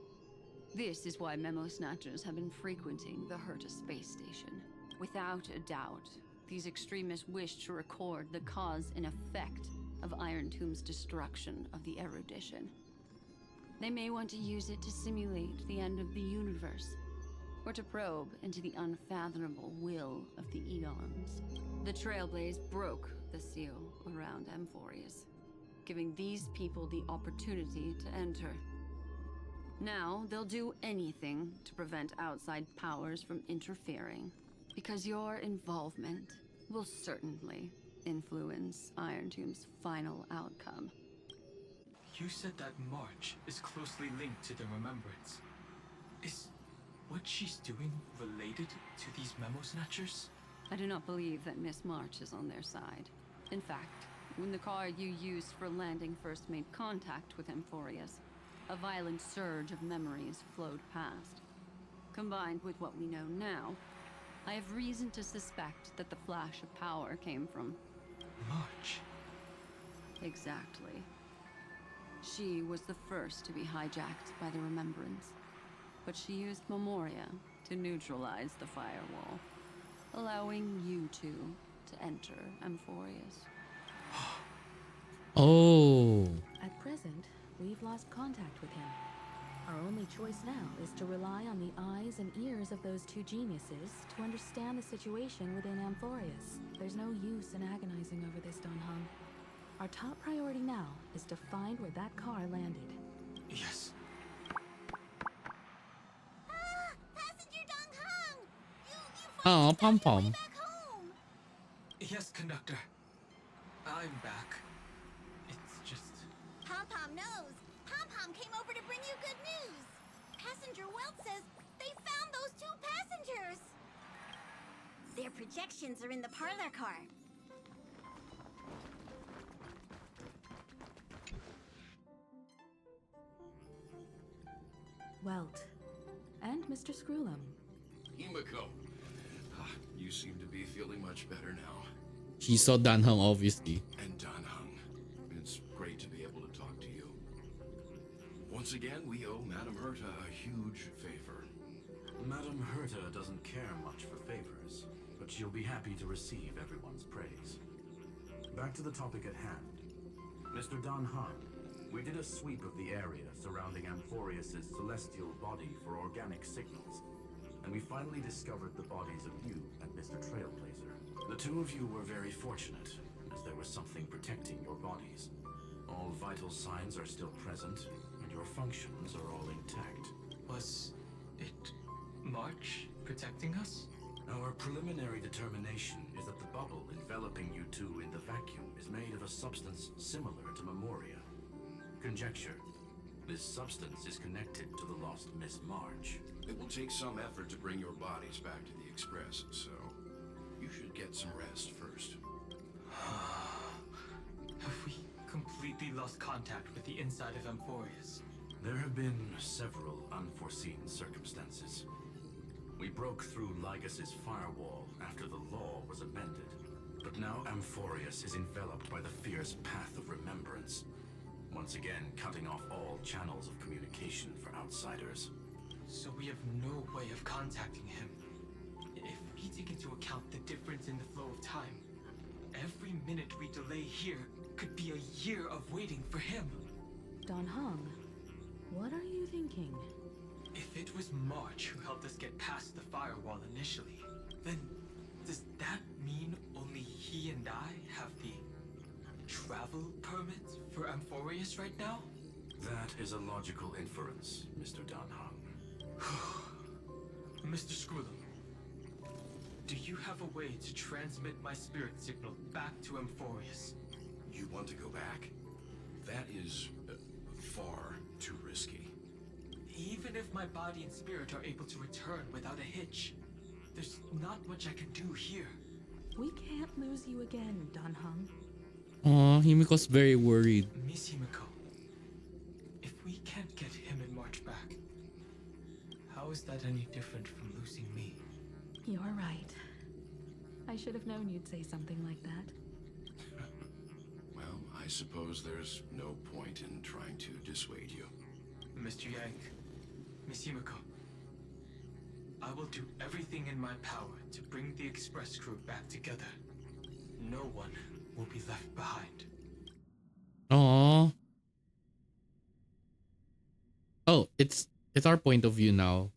[SPEAKER 9] This is why Memo Snatchers have been frequenting the Herta space station. Without a doubt, these extremists wish to record the cause and effect of Iron Tomb's destruction of the erudition. They may want to use it to simulate the end of the universe, or to probe into the unfathomable will of the Eons. The Trailblaze broke the seal around Amphoreus, giving these people the opportunity to enter. Now, they'll do anything to prevent outside powers from interfering, because your involvement will certainly influence Iron Tomb's final outcome.
[SPEAKER 2] You said that March is closely linked to the Remembrance. Is what she's doing related to these Memo Snatchers?
[SPEAKER 9] I do not believe that Miss March is on their side. In fact, when the car you used for landing first made contact with Amphoreus, a violent surge of memories flowed past. Combined with what we know now, I have reason to suspect that the flash of power came from
[SPEAKER 2] March.
[SPEAKER 9] Exactly. She was the first to be hijacked by the Remembrance, but she used Memoria to neutralize the firewall, allowing you two to enter Amphoreus.
[SPEAKER 1] Oh.
[SPEAKER 10] At present, we've lost contact with him. Our only choice now is to rely on the eyes and ears of those two geniuses to understand the situation within Amphoreus. There's no use in agonizing over this, Don Hung. Our top priority now is to find where that car landed.
[SPEAKER 2] Yes.
[SPEAKER 6] Passenger Dong Hung! You
[SPEAKER 1] Oh,
[SPEAKER 6] finally
[SPEAKER 1] Pom
[SPEAKER 6] found your way
[SPEAKER 1] Pom.
[SPEAKER 6] back home!
[SPEAKER 2] Yes, conductor. I'm back. It's just...
[SPEAKER 6] Pom-Pom knows. Pom-Pom came over to bring you good news. Passenger Welt says they found those two passengers. Their projections are in the parlor car.
[SPEAKER 10] Welt. And Mr. Screwlum.
[SPEAKER 11] Himiko, you seem to be feeling much better now.
[SPEAKER 1] She saw Dan Hung, obviously.
[SPEAKER 11] And Dan Hung, it's great to be able to talk to you. Once again, we owe Madame Herta a huge favor.
[SPEAKER 7] Madame Herta doesn't care much for favors, but she'll be happy to receive everyone's praise. Back to the topic at hand. Mr. Dan Hung, we did a sweep of the area surrounding Amphoreus' celestial body for organic signals, and we finally discovered the bodies of you and Mr. Trailblazer. The two of you were very fortunate, as there was something protecting your bodies. All vital signs are still present, and your functions are all intact.
[SPEAKER 12] Was it March protecting us?
[SPEAKER 7] Our preliminary determination is that the bubble enveloping you two in the vacuum is made of a substance similar to Memoria. Conjecture. This substance is connected to the lost Miss March.
[SPEAKER 11] It will take some effort to bring your bodies back to the Express, so you should get some rest first.
[SPEAKER 12] Have we completely lost contact with the inside of Amphoreus?
[SPEAKER 7] There have been several unforeseen circumstances. We broke through Lygas's firewall after the law was amended. But now Amphoreus is enveloped by the fierce path of remembrance, once again cutting off all channels of communication for outsiders.
[SPEAKER 12] So we have no way of contacting him. If we take into account the difference in the flow of time, every minute we delay here could be a year of waiting for him.
[SPEAKER 10] Dan Hung, what are you thinking?
[SPEAKER 12] If it was March who helped us get past the firewall initially, then does that mean only he and I have the travel permit for Amphoreus right now?
[SPEAKER 7] That is a logical inference, Mr. Dan Hung.
[SPEAKER 12] Mr. Screwlum, do you have a way to transmit my spirit signal back to Amphoreus?
[SPEAKER 11] You want to go back? That is far too risky.
[SPEAKER 12] Even if my body and spirit are able to return without a hitch, there's not much I can do here.
[SPEAKER 10] We can't lose you again, Dan Hung.
[SPEAKER 1] Aw, Himiko's very worried.
[SPEAKER 12] Miss Himiko, if we can't get him and March back, how is that any different from losing me?
[SPEAKER 10] You're right. I should have known you'd say something like that.
[SPEAKER 11] Well, I suppose there's no point in trying to dissuade you.
[SPEAKER 12] Mr. Yank, Miss Himiko, I will do everything in my power to bring the Express crew back together. No one will be left behind.
[SPEAKER 1] Aw. Oh, it's our point of view now.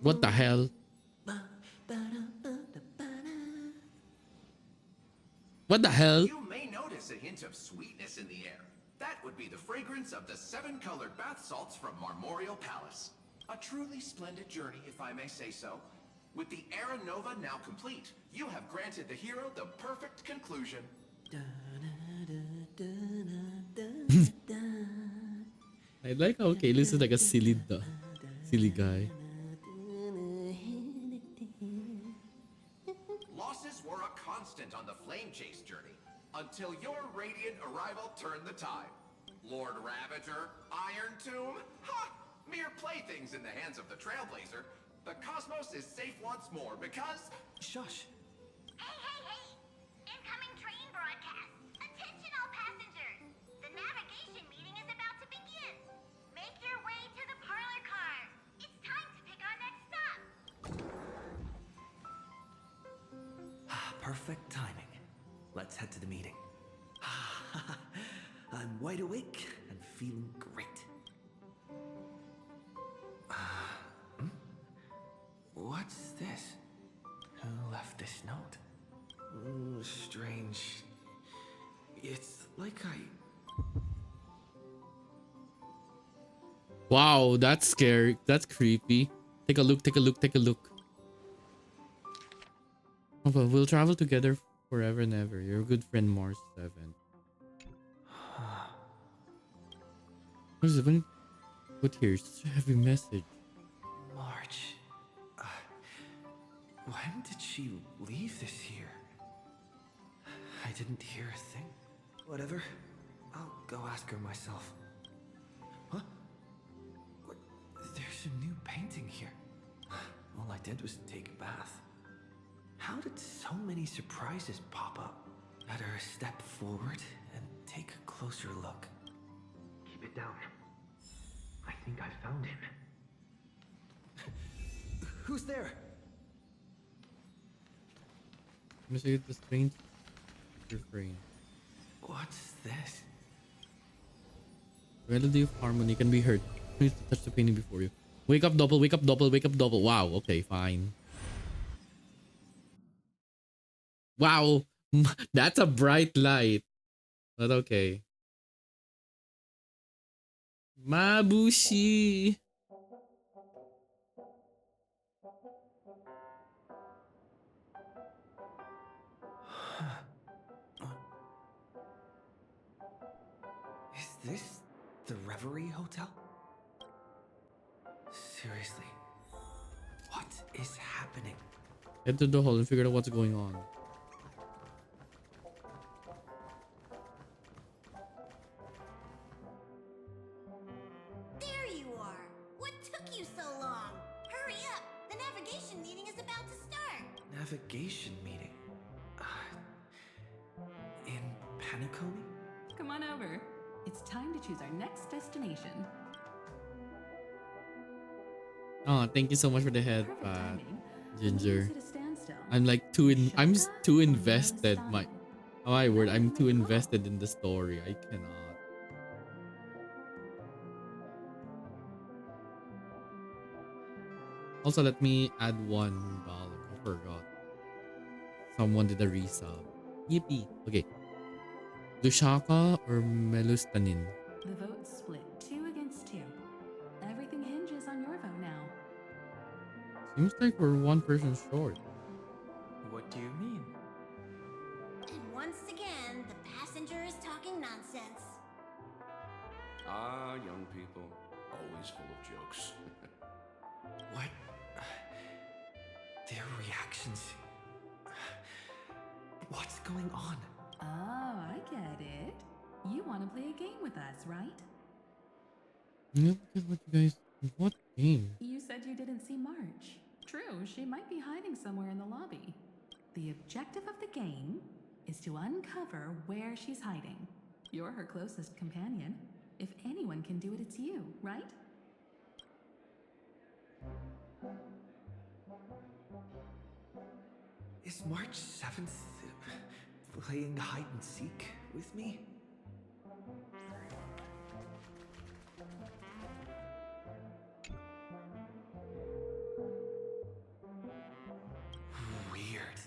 [SPEAKER 1] What the hell? What the hell?
[SPEAKER 13] You may notice a hint of sweetness in the air. That would be the fragrance of the 7-colored bath salts from Marmorial Palace. A truly splendid journey, if I may say so. With the Era Nova now complete, you have granted the hero the perfect conclusion.
[SPEAKER 1] I like how Kalis is like a silly guy.
[SPEAKER 13] Losses were a constant on the Flame Chase journey, until your radiant arrival turned the tide. Lord Ravager, Iron Tomb, ha! Mere playthings in the hands of the Trailblazer. The cosmos is safe once more because...
[SPEAKER 2] Shush.
[SPEAKER 6] Hey! Incoming train broadcast. Attention all passengers. The navigation meeting is about to begin. Make your way to the parlor cars. It's time to pick our next stop.
[SPEAKER 2] Perfect timing. Let's head to the meeting. I'm wide awake and feeling great. What's this? Who left this note? Oh, strange. It's like
[SPEAKER 1] Wow, that's scary. That's creepy. Take a look. Oh, but we'll travel together forever and ever. Your good friend Mars 7. What is it? Put here. It's such a heavy message.
[SPEAKER 2] March. When did she leave this here? I didn't hear a thing. Whatever. I'll go ask her myself. Huh? What? There's a new painting here. All I did was take a bath. How did so many surprises pop up? Better step forward and take a closer look. Keep it down. I think I found him. Who's there?
[SPEAKER 1] Let me see the strange refrain.
[SPEAKER 2] What's this?
[SPEAKER 1] Melody of harmony can be heard. Please touch the painting before you. Wake up, Doppel. Wake up, Doppel. Wake up, Doppel. Wow. Okay, fine. Wow. That's a bright light. But okay. Mabushi.
[SPEAKER 2] Is this the Reverie Hotel? Seriously, what is happening?
[SPEAKER 1] Head to the hall and figure out what's going on.
[SPEAKER 6] There you are! What took you so long? Hurry up! The navigation meeting is about to start!
[SPEAKER 2] Navigation meeting? In Panicomi?
[SPEAKER 9] Come on over. It's time to choose our next destination.
[SPEAKER 1] Oh, thank you so much for the head,
[SPEAKER 9] Perfect timing.
[SPEAKER 1] Ginger.
[SPEAKER 9] Sit a standstill.
[SPEAKER 1] I'm like I'm too invested. My word, I'm too invested in the story. I cannot. Also, let me add $1. I forgot. Someone did a resub. Yippee. Okay. Dushaka or Melustanin?
[SPEAKER 9] The vote's split 2 against 2. Everything hinges on your vote now.
[SPEAKER 1] Seems like we're one person short.
[SPEAKER 12] What do you mean?
[SPEAKER 6] And once again, the passenger is talking nonsense.
[SPEAKER 11] Ah, young people, always full of jokes.
[SPEAKER 2] What? Their reactions. What's going on?
[SPEAKER 9] Oh, I get it. You want to play a game with us, right?
[SPEAKER 1] Yeah, because what game?
[SPEAKER 9] You said you didn't see March. True, she might be hiding somewhere in the lobby. The objective of the game is to uncover where she's hiding. You're her closest companion. If anyone can do it, it's you, right?
[SPEAKER 2] Is March 7th playing hide and seek with me? Weird.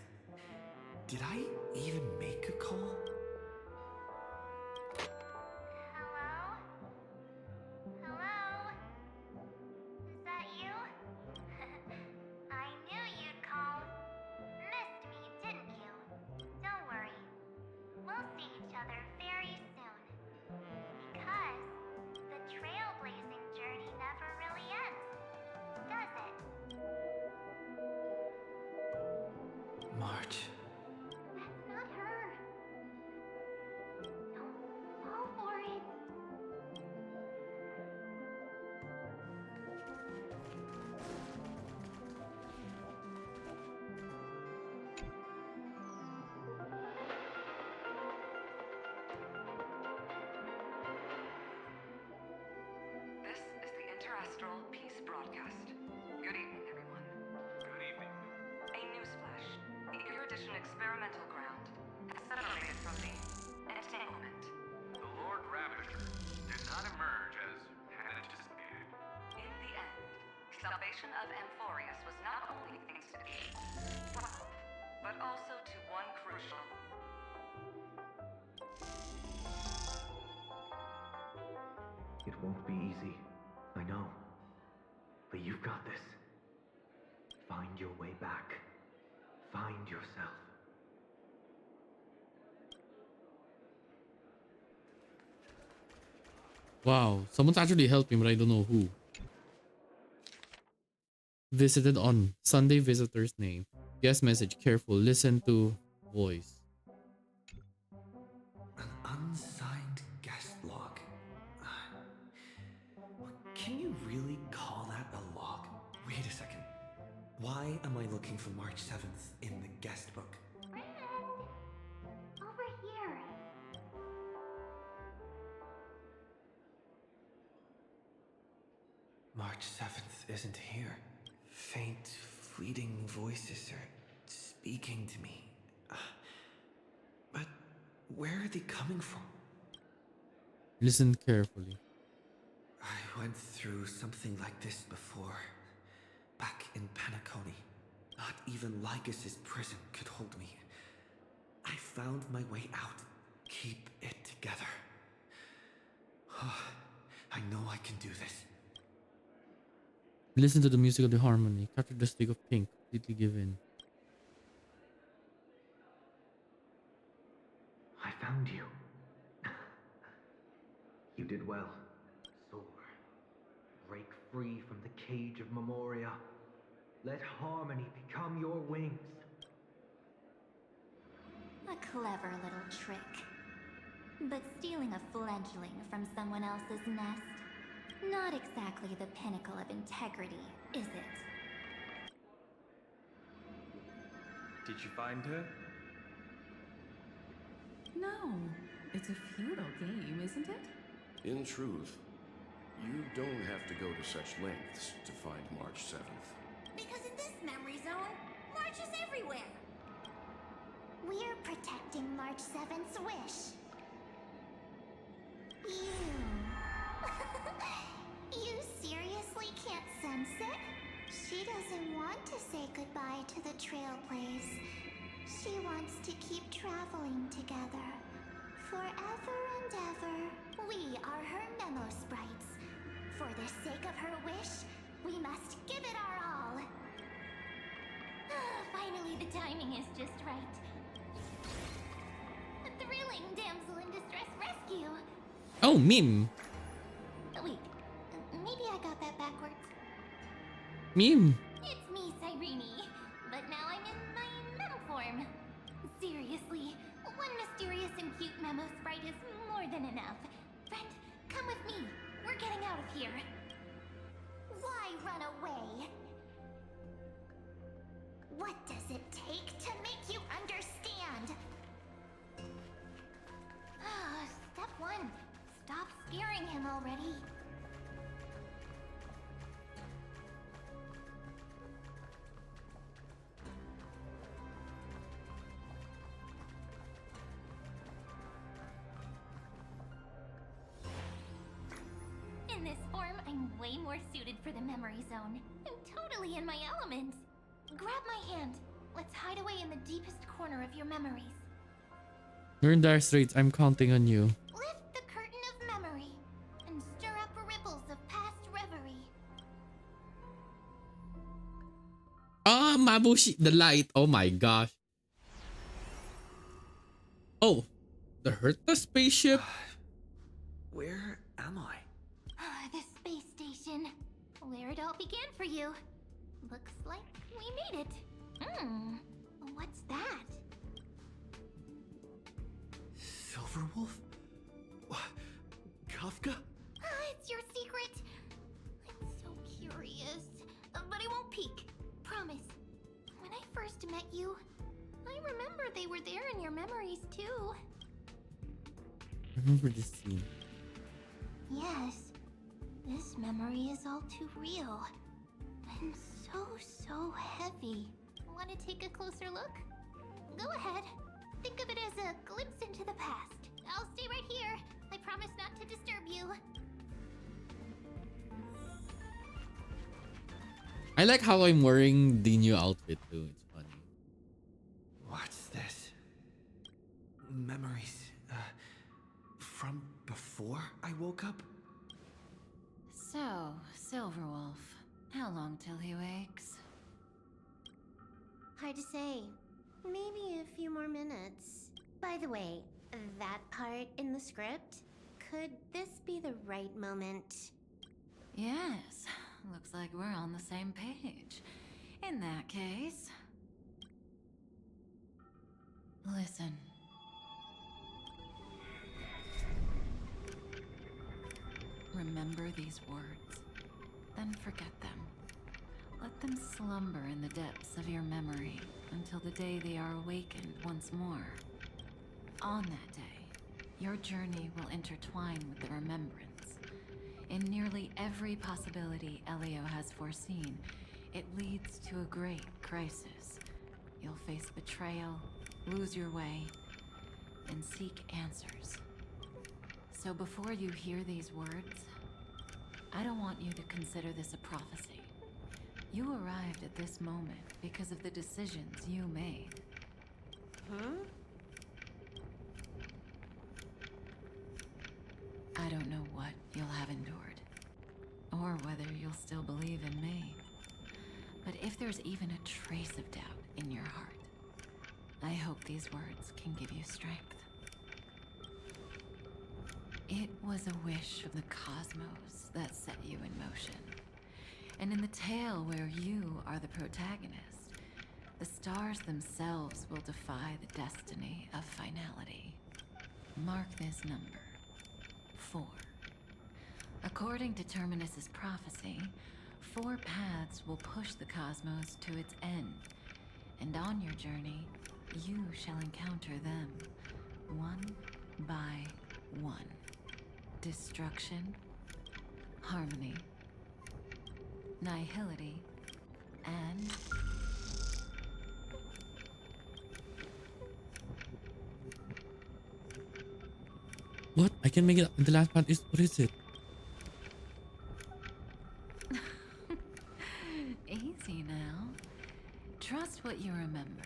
[SPEAKER 2] Did I even make a call?
[SPEAKER 3] Hello? Hello? Is that you? I knew you'd call. Missed me, didn't you? Don't worry. We'll see each other very soon. Because the trailblazing journey never really ends, does it?
[SPEAKER 2] March.
[SPEAKER 3] That's not her. Don't fall for it.
[SPEAKER 14] This is the Interastral Peace Broadcast. Good evening, everyone.
[SPEAKER 11] Good evening.
[SPEAKER 14] A newsflash. The erudition experimental ground has separated from the entanglement.
[SPEAKER 11] The Lord Ravager did not emerge as had anticipated.
[SPEAKER 14] In the end, salvation of Amphoreus was not only thanks to well, but also to one crucial.
[SPEAKER 2] It won't be easy. I know. But you've got this. Find your way back. Find yourself.
[SPEAKER 1] Wow, someone's actually helping, but I don't know who. Visited on Sunday visitor's name. Guest message, careful, listen to voice.
[SPEAKER 2] An unsigned guest log. Can you really call that a log? Wait a second. Why am I looking for March 7th in the guest book?
[SPEAKER 3] Friend, over here.
[SPEAKER 2] March 7th isn't here. Faint, fleeting voices are speaking to me. But where are they coming from?
[SPEAKER 1] Listen carefully.
[SPEAKER 2] I went through something like this before. Back in Panaconi. Not even Lycus's prison could hold me. I found my way out. Keep it together. I know I can do this.
[SPEAKER 1] Listen to the music of the harmony. Capture the stick of pink. Completely give in.
[SPEAKER 2] I found you. You did well. Soar. Break free from the cage of Memoria. Let harmony become your wings.
[SPEAKER 4] A clever little trick. But stealing a fledgling from someone else's nest, not exactly the pinnacle of integrity, is it?
[SPEAKER 12] Did you find her?
[SPEAKER 10] No, it's a feudal game, isn't it?
[SPEAKER 11] In truth, you don't have to go to such lengths to find March 7th.
[SPEAKER 6] Because in this memory zone, March is everywhere.
[SPEAKER 3] We're protecting March 7th's wish. You seriously can't sense it? She doesn't want to say goodbye to the Trailblaze. She wants to keep traveling together. Forever and ever. We are her memo sprites. For the sake of her wish, we must give it our all.
[SPEAKER 4] Finally, the timing is just right. A thrilling damsel in distress rescue.
[SPEAKER 1] Oh, meme.
[SPEAKER 4] Wait, maybe I got that backwards.
[SPEAKER 1] Meme.
[SPEAKER 4] It's me, Cyrene, but now I'm in my mem form. Seriously, one mysterious and cute memo sprite is more than enough. Friend, come with me. We're getting out of here.
[SPEAKER 3] Why run away? What does it take to make you understand?
[SPEAKER 4] Step 1. Stop scaring him already. In this form, I'm way more suited for the memory zone. I'm totally in my element. Grab my hand. Let's hide away in the deepest corner of your memories.
[SPEAKER 1] You're in dire straits. I'm counting on you.
[SPEAKER 3] Lift the curtain of memory and stir up ripples of past reverie.
[SPEAKER 1] Ah, Mabushi, the light. Oh my gosh. Oh, the Herta spaceship.
[SPEAKER 2] Where am I?
[SPEAKER 4] The space station. Where it all began for you. Looks like we made it. What's that?
[SPEAKER 2] Silverwolf? Kafka?
[SPEAKER 4] It's your secret. I'm so curious. But I won't peek. Promise. When I first met you, I remember they were there in your memories too.
[SPEAKER 1] I remember this scene.
[SPEAKER 4] Yes. This memory is all too real. And so heavy. Want to take a closer look? Go ahead. Think of it as a glimpse into the past. I'll stay right here. I promise not to disturb you.
[SPEAKER 1] I like how I'm wearing the new outfit too. It's funny.
[SPEAKER 2] What's this? Memories. From before I woke up?
[SPEAKER 10] So, Silverwolf, how long till he wakes?
[SPEAKER 3] Hard to say. Maybe a few more minutes. By the way, that part in the script
[SPEAKER 15] Could this be the right moment?
[SPEAKER 14] Yes, looks like we're on the same page. In that case... Listen. Remember these words, then forget them. Let them slumber in the depths of your memory until the day they are awakened once more. On that day, your journey will intertwine with the remembrance. In nearly every possibility Elio has foreseen, it leads to a great crisis. You'll face betrayal, lose your way, and seek answers. So before you hear these words, I don't want you to consider this a prophecy. You arrived at this moment because of the decisions you made. I don't know what you'll have endured, or whether you'll still believe in me. But if there's even a trace of doubt in your heart, I hope these words can give you strength. It was a wish of the cosmos that set you in motion. And in the tale where you are the protagonist, the stars themselves will defy the destiny of finality. Mark this number, 4. According to Terminus's prophecy, 4 paths will push the cosmos to its end, and on your journey, you shall encounter them, one by one. Destruction, harmony, nihility, and...
[SPEAKER 1] What? I can make it. The last part is, what is it?
[SPEAKER 14] Easy now. Trust what you remember.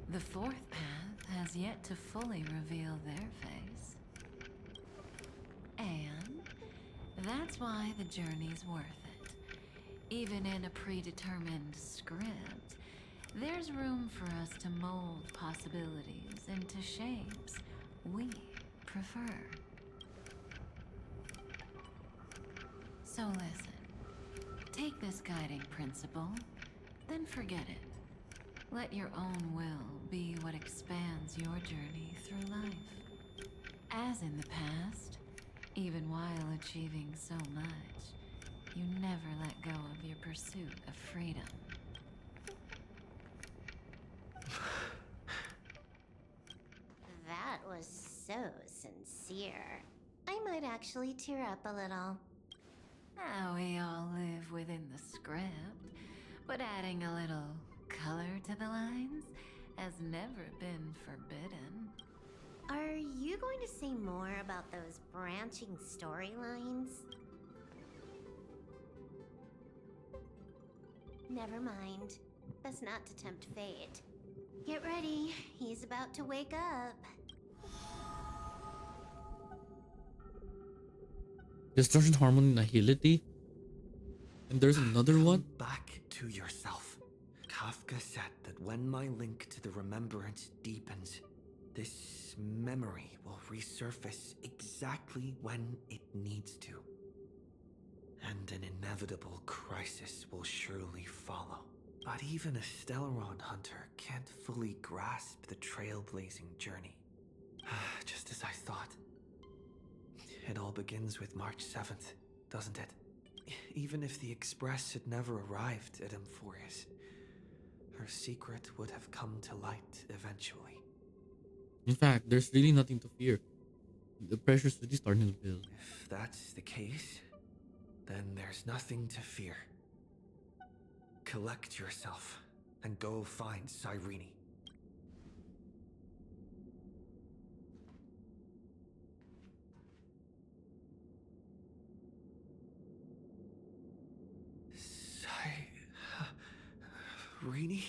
[SPEAKER 14] The 4th path has yet to fully reveal their face. And that's why the journey's worth it. Even in a predetermined script, there's room for us to mold possibilities into shapes we prefer. So listen, take this guiding principle, then forget it. Let your own will be what expands your journey through life. As in the past, even while achieving so much, you never let go of your pursuit of freedom.
[SPEAKER 15] That was so sincere. I might actually tear up a little.
[SPEAKER 14] We all live within the script, but adding a little color to the lines has never been forbidden.
[SPEAKER 15] Are you going to say more about those branching storylines? Never mind. Best not to tempt fate. Get ready. He's about to wake up.
[SPEAKER 1] Destruction, harmony, nihility. And there's another one.
[SPEAKER 2] Back to yourself. Kafka said that when my link to the remembrance deepens, this memory will resurface exactly when it needs to. And an inevitable crisis will surely follow. But even a Stellaron hunter can't fully grasp the trailblazing journey. Just as I thought. It all begins with March 7th, doesn't it? Even if the Express had never arrived at Amphoreus, her secret would have come to light eventually.
[SPEAKER 1] In fact, there's really nothing to fear. The pressure's really starting to build.
[SPEAKER 2] If that's the case, then there's nothing to fear. Collect yourself and go find Cyrene. Cyrene?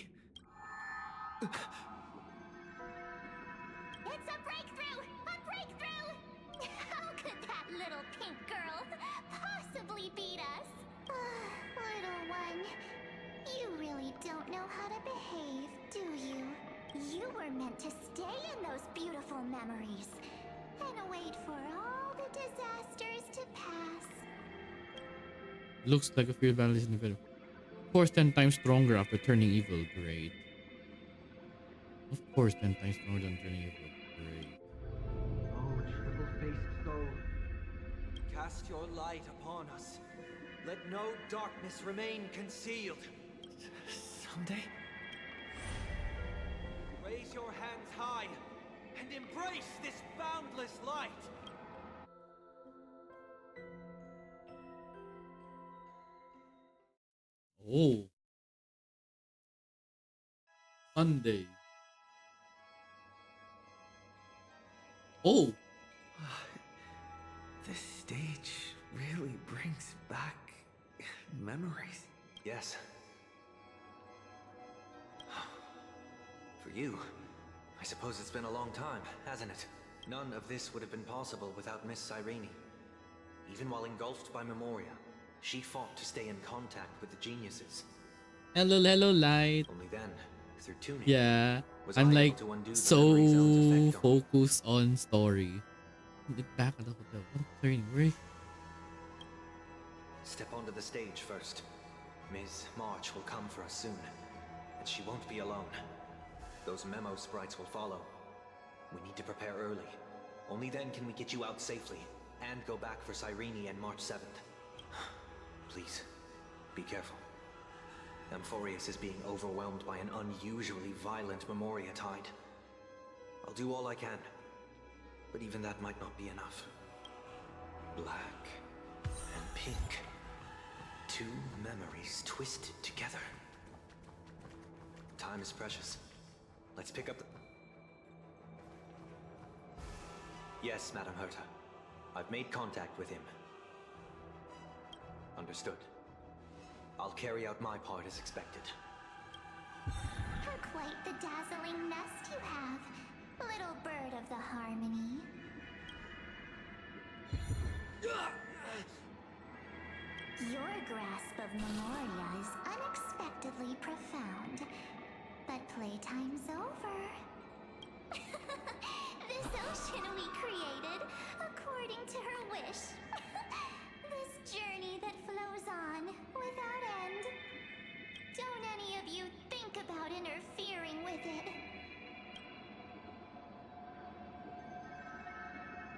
[SPEAKER 3] It's a breakthrough! A breakthrough! How could that little pink girl possibly beat us? Little one, you really don't know how to behave, do you? You were meant to stay in those beautiful memories.
[SPEAKER 15] and wait for all the disasters to pass.
[SPEAKER 1] Looks like a field battle is in the video. Of course, 10 times stronger after turning evil. Great. Of course, 10 times stronger than turning evil. Great.
[SPEAKER 2] Oh, triple-faced soul, cast your light upon us. Let no darkness remain concealed.
[SPEAKER 12] Someday?
[SPEAKER 2] Raise your hands high and embrace this boundless light.
[SPEAKER 1] Oh. Sunday. Oh.
[SPEAKER 2] This stage really brings back memories.
[SPEAKER 13] Yes. For you, I suppose it's been a long time, hasn't it? None of this would have been possible without Miss Cyrene. Even while engulfed by Memoria, she fought to stay in contact with the geniuses.
[SPEAKER 1] Hello, light.
[SPEAKER 13] Only then, through tuning,
[SPEAKER 1] Yeah,
[SPEAKER 13] was
[SPEAKER 1] I'm
[SPEAKER 13] I
[SPEAKER 1] like
[SPEAKER 13] able to undo the
[SPEAKER 1] so
[SPEAKER 13] memory zone's effect on
[SPEAKER 1] focused on story. Get back at the hotel. What training? Where?
[SPEAKER 13] Step onto the stage first. Ms. March will come for us soon, and she won't be alone. Those memo sprites will follow. We need to prepare early. Only then can we get you out safely, and go back for Cyrene and March 7th. Please, be careful. Amphoreus is being overwhelmed by an unusually violent Memoria tide. I'll do all I can, but even that might not be enough. Black and pink. Two memories twisted together. Time is precious. Let's pick up the... Yes, Madam Herta. I've made contact with him. Understood. I'll carry out my part as expected.
[SPEAKER 15] Quite the dazzling nest you have, little bird of the harmony. Your grasp of Memoria is unexpectedly profound, but playtime's over. This ocean we created according to her wish. This journey that flows on without end. Don't any of you think about interfering with it.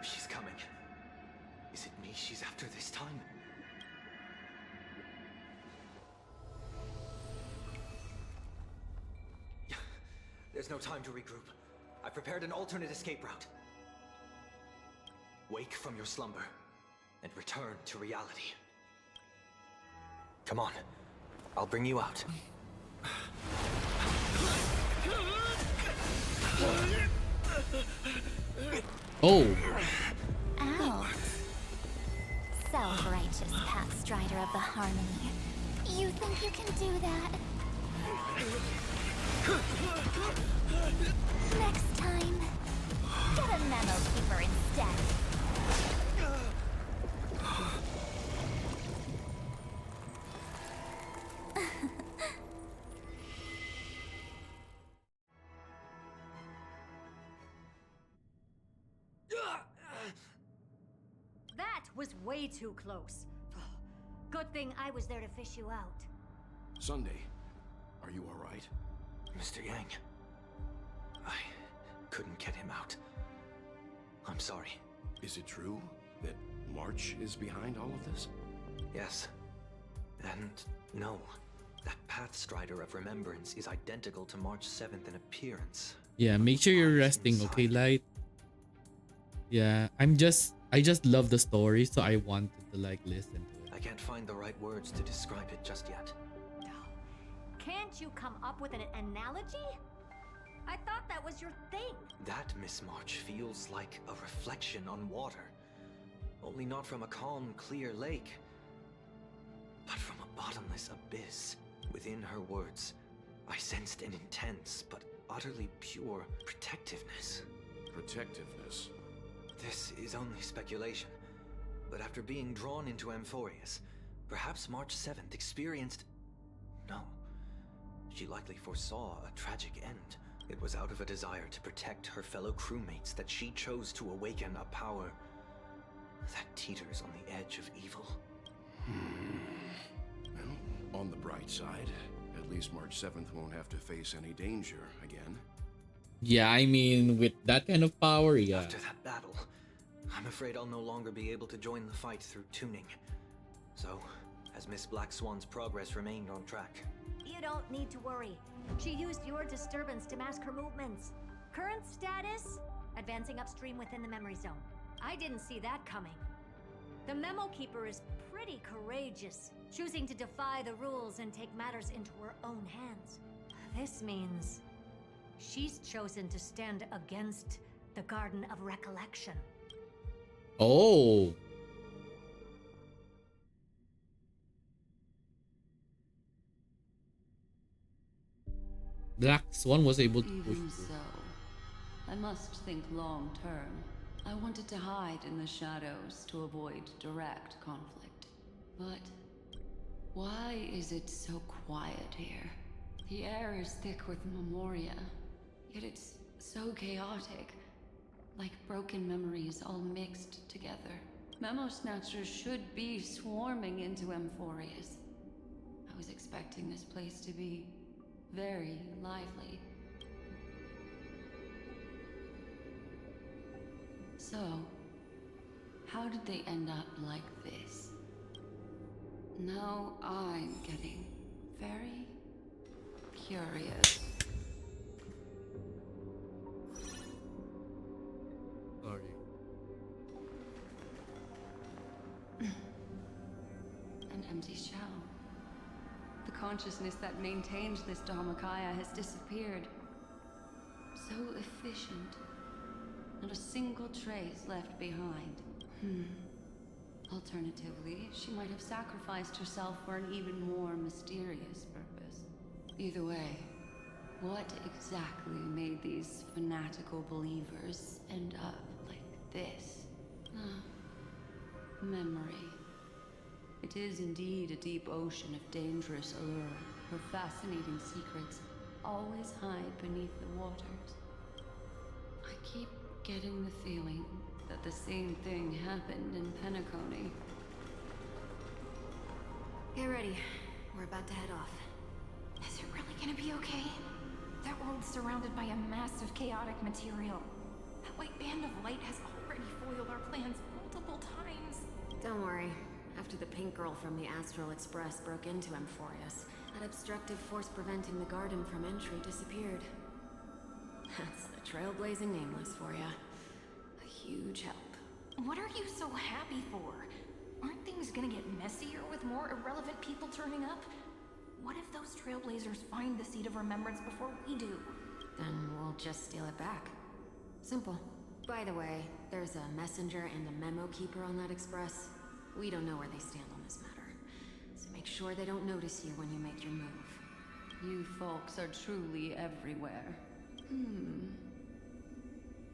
[SPEAKER 13] She's coming. Is it me she's after this time? There's no time to regroup. I've prepared an alternate escape route. Wake from your slumber and return to reality. Come on. I'll bring you out.
[SPEAKER 1] Oh.
[SPEAKER 3] Ow. Self-righteous pathstrider of the harmony. You think you can do that? Next time, get a memo keeper instead.
[SPEAKER 6] That was way too close. Good thing I was there to fish you out.
[SPEAKER 11] Sunday, are you all right?
[SPEAKER 13] Mr. Yang, I couldn't get him out. I'm sorry.
[SPEAKER 11] Is it true that March is behind all of this?
[SPEAKER 13] Yes. And no. That Pathstrider of Remembrance is identical to March 7th in appearance.
[SPEAKER 1] Yeah, make sure you're resting, okay, Light? Yeah, I just love the story, so I wanted to like listen to it.
[SPEAKER 13] I can't find the right words to describe it just yet.
[SPEAKER 6] Can't you come up with an analogy? I thought that was your thing.
[SPEAKER 13] That, Miss March, feels like a reflection on water. Only not from a calm, clear lake, but from a bottomless abyss. Within her words, I sensed an intense but utterly pure protectiveness.
[SPEAKER 11] Protectiveness?
[SPEAKER 13] This is only speculation, but after being drawn into Amphoreus, perhaps March 7th experienced... No. She likely foresaw a tragic end,
[SPEAKER 2] It was out of a desire to protect her fellow crewmates that she chose to awaken a power that teeters on the edge of evil.
[SPEAKER 11] Well, on the bright side, at least March 7th won't have to face any danger again.
[SPEAKER 1] Yeah, I mean, with that kind of power, yeah.
[SPEAKER 2] After that battle, I'm afraid I'll no longer be able to join the fight through tuning. So, has Miss Black Swan's progress remained on track?
[SPEAKER 6] You don't need to worry. She used your disturbance to mask her movements. Current status? Advancing upstream within the memory zone. I didn't see that coming. The Memo Keeper is pretty courageous, choosing to defy the rules and take matters into her own hands. This means she's chosen to stand against the Garden of Recollection.
[SPEAKER 1] Oh. Black Swan was able to push
[SPEAKER 9] Even
[SPEAKER 1] through.
[SPEAKER 9] so, I must think long term. I wanted to hide in the shadows to avoid direct conflict. But why is it so quiet here? The air is thick with memoria, yet it's so chaotic, like broken memories all mixed together. Memo snatchers should be swarming into Amphoreus. I was expecting this place to be very lively. So, how did they end up like this? Now I'm getting very curious.
[SPEAKER 1] Sorry.
[SPEAKER 9] An empty shell. The consciousness that maintained this Dharmakaya has disappeared. So efficient. Not a single trace left behind. Alternatively, she might have sacrificed herself for an even more mysterious purpose. Either way, what exactly made these fanatical believers end up like this? Memory. It is indeed a deep ocean of dangerous allure, where fascinating secrets always hide beneath the waters. I keep getting the feeling that the same thing happened in Penacony.
[SPEAKER 16] Get ready. We're about to head off.
[SPEAKER 3] Is it really gonna be okay? That world's surrounded by a mass of chaotic material. That white band of light has already foiled our plans multiple times.
[SPEAKER 16] Don't worry. After the pink girl from the Astral Express broke into Amphoreus, that obstructive force preventing the garden from entry disappeared. That's the trailblazing nameless for ya. A huge help.
[SPEAKER 3] What are you so happy for? Aren't things gonna get messier with more irrelevant people turning up? What if those trailblazers find the Seed of Remembrance before we do?
[SPEAKER 16] Then we'll just steal it back. Simple. By the way, there's a messenger and a memo keeper on that express. We don't know where they stand on this matter. So make sure they don't notice you when you make your move.
[SPEAKER 9] You folks are truly everywhere.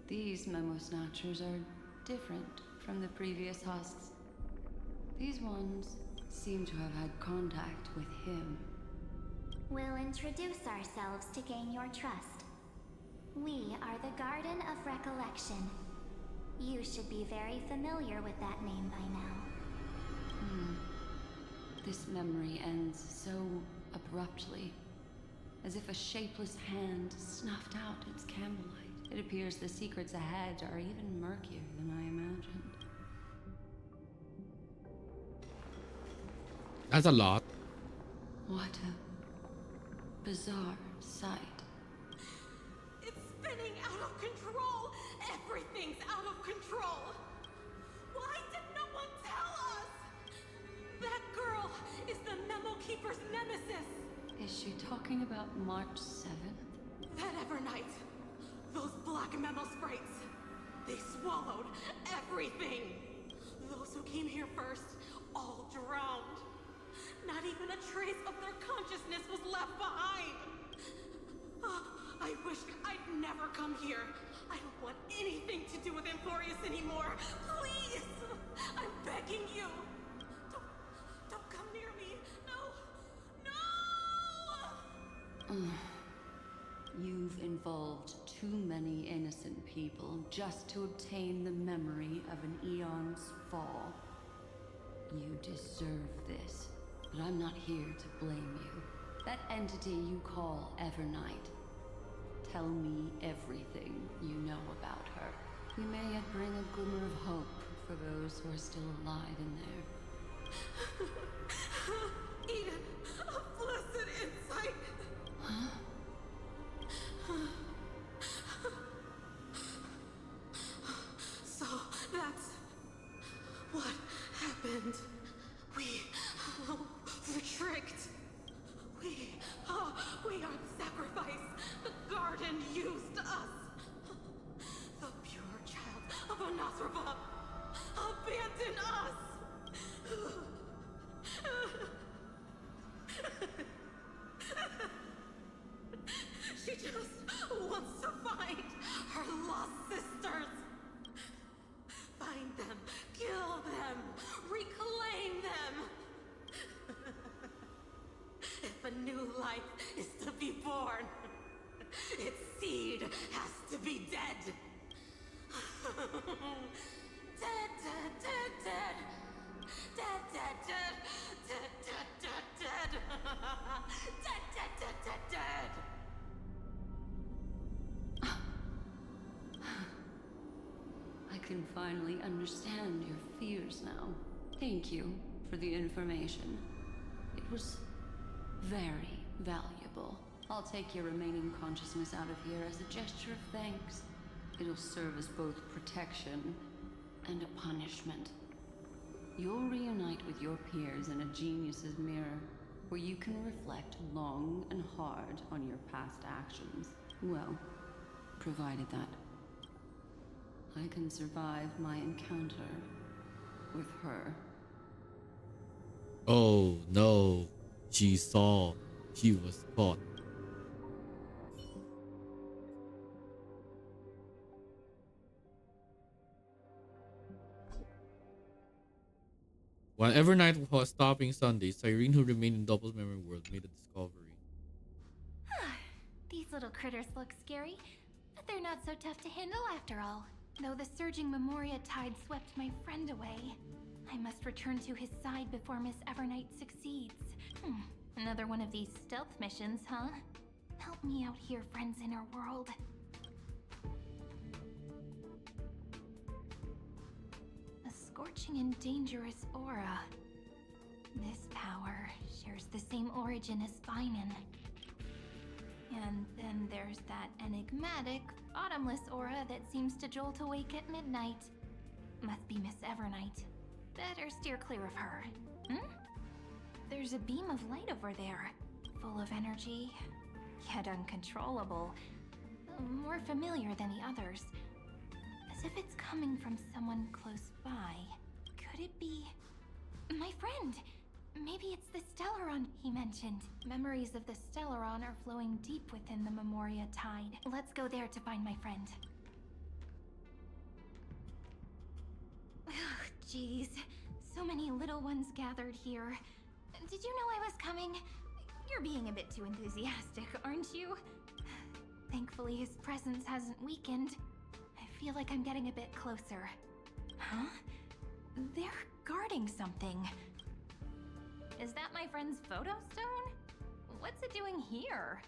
[SPEAKER 9] These memo snatchers are different from the previous husks. These ones seem to have had contact with him.
[SPEAKER 15] We'll introduce ourselves to gain your trust. We are the Garden of Recollection. You should be very familiar with that name by now.
[SPEAKER 9] This memory ends so abruptly, as if a shapeless hand snuffed out its candlelight. It appears the secrets ahead are even murkier than I imagined.
[SPEAKER 1] That's a lot.
[SPEAKER 9] What a bizarre sight.
[SPEAKER 17] It's spinning out of control! Everything's out of control! Why did no one tell us? That girl is the Memo Keeper's nemesis!
[SPEAKER 9] Is she talking about March 7th?
[SPEAKER 17] That Evernight, those black Memo sprites, they swallowed everything! Those who came here first, all drowned. Not even a trace of their consciousness was left behind! I wish I'd never come here. I don't want anything to do with Amphoreus anymore. Please! I'm begging you! Don't come near me! No!
[SPEAKER 9] You've involved too many innocent people just to obtain the memory of an eon's fall. You deserve this, but I'm not here to blame you. That entity you call Evernight. Tell me everything you know about her. We may yet bring a glimmer of hope for those who are still alive in there.
[SPEAKER 17] Eden, a blessed insight!
[SPEAKER 9] Huh?
[SPEAKER 17] So that's what happened. We were tricked. We are the sacrifice. The garden used us. The pure child of Anathrava abandoned us. She just wants to find her lost sisters. Find them, kill them, reclaim them. If a new life is to be born, its seed has to be dead. Dead, dead, dead, dead. Dead, dead, dead. Dead, dead, dead, dead. Dead, dead, dead, dead, dead.
[SPEAKER 9] I can finally understand your fears now. Thank you for the information. It was very valuable. I'll take your remaining consciousness out of here as a gesture of thanks. It'll serve as both protection and a punishment. You'll reunite with your peers in a genius's mirror, where you can reflect long and hard on your past actions. Well, provided that I can survive my encounter with her.
[SPEAKER 1] Oh no, she saw. She was caught. While Evernight was stopping Sunday, Cyrene, who remained in Doppel's memory world, made a discovery.
[SPEAKER 3] These little critters look scary, but they're not so tough to handle after all. Though the surging Memoria tide swept my friend away, I must return to his side before Miss Evernight succeeds. Another one of these stealth missions, huh? Help me out here, friends in our world. A scorching and dangerous aura. This power shares the same origin as Finan. And then there's that enigmatic, bottomless aura that seems to jolt awake at midnight. Must be Miss Evernight. Better steer clear of her. There's a beam of light over there, full of energy, yet uncontrollable. More familiar than the others. As if it's coming from someone close by. Could it be my friend? Maybe it's the Stellaron he mentioned. Memories of the Stellaron are flowing deep within the Memoria tide. Let's go there to find my friend. Jeez, so many little ones gathered here. Did you know I was coming? You're being a bit too enthusiastic, aren't you? Thankfully, his presence hasn't weakened. I feel like I'm getting a bit closer. Huh? They're guarding something. Is that my friend's photo stone? What's it doing here?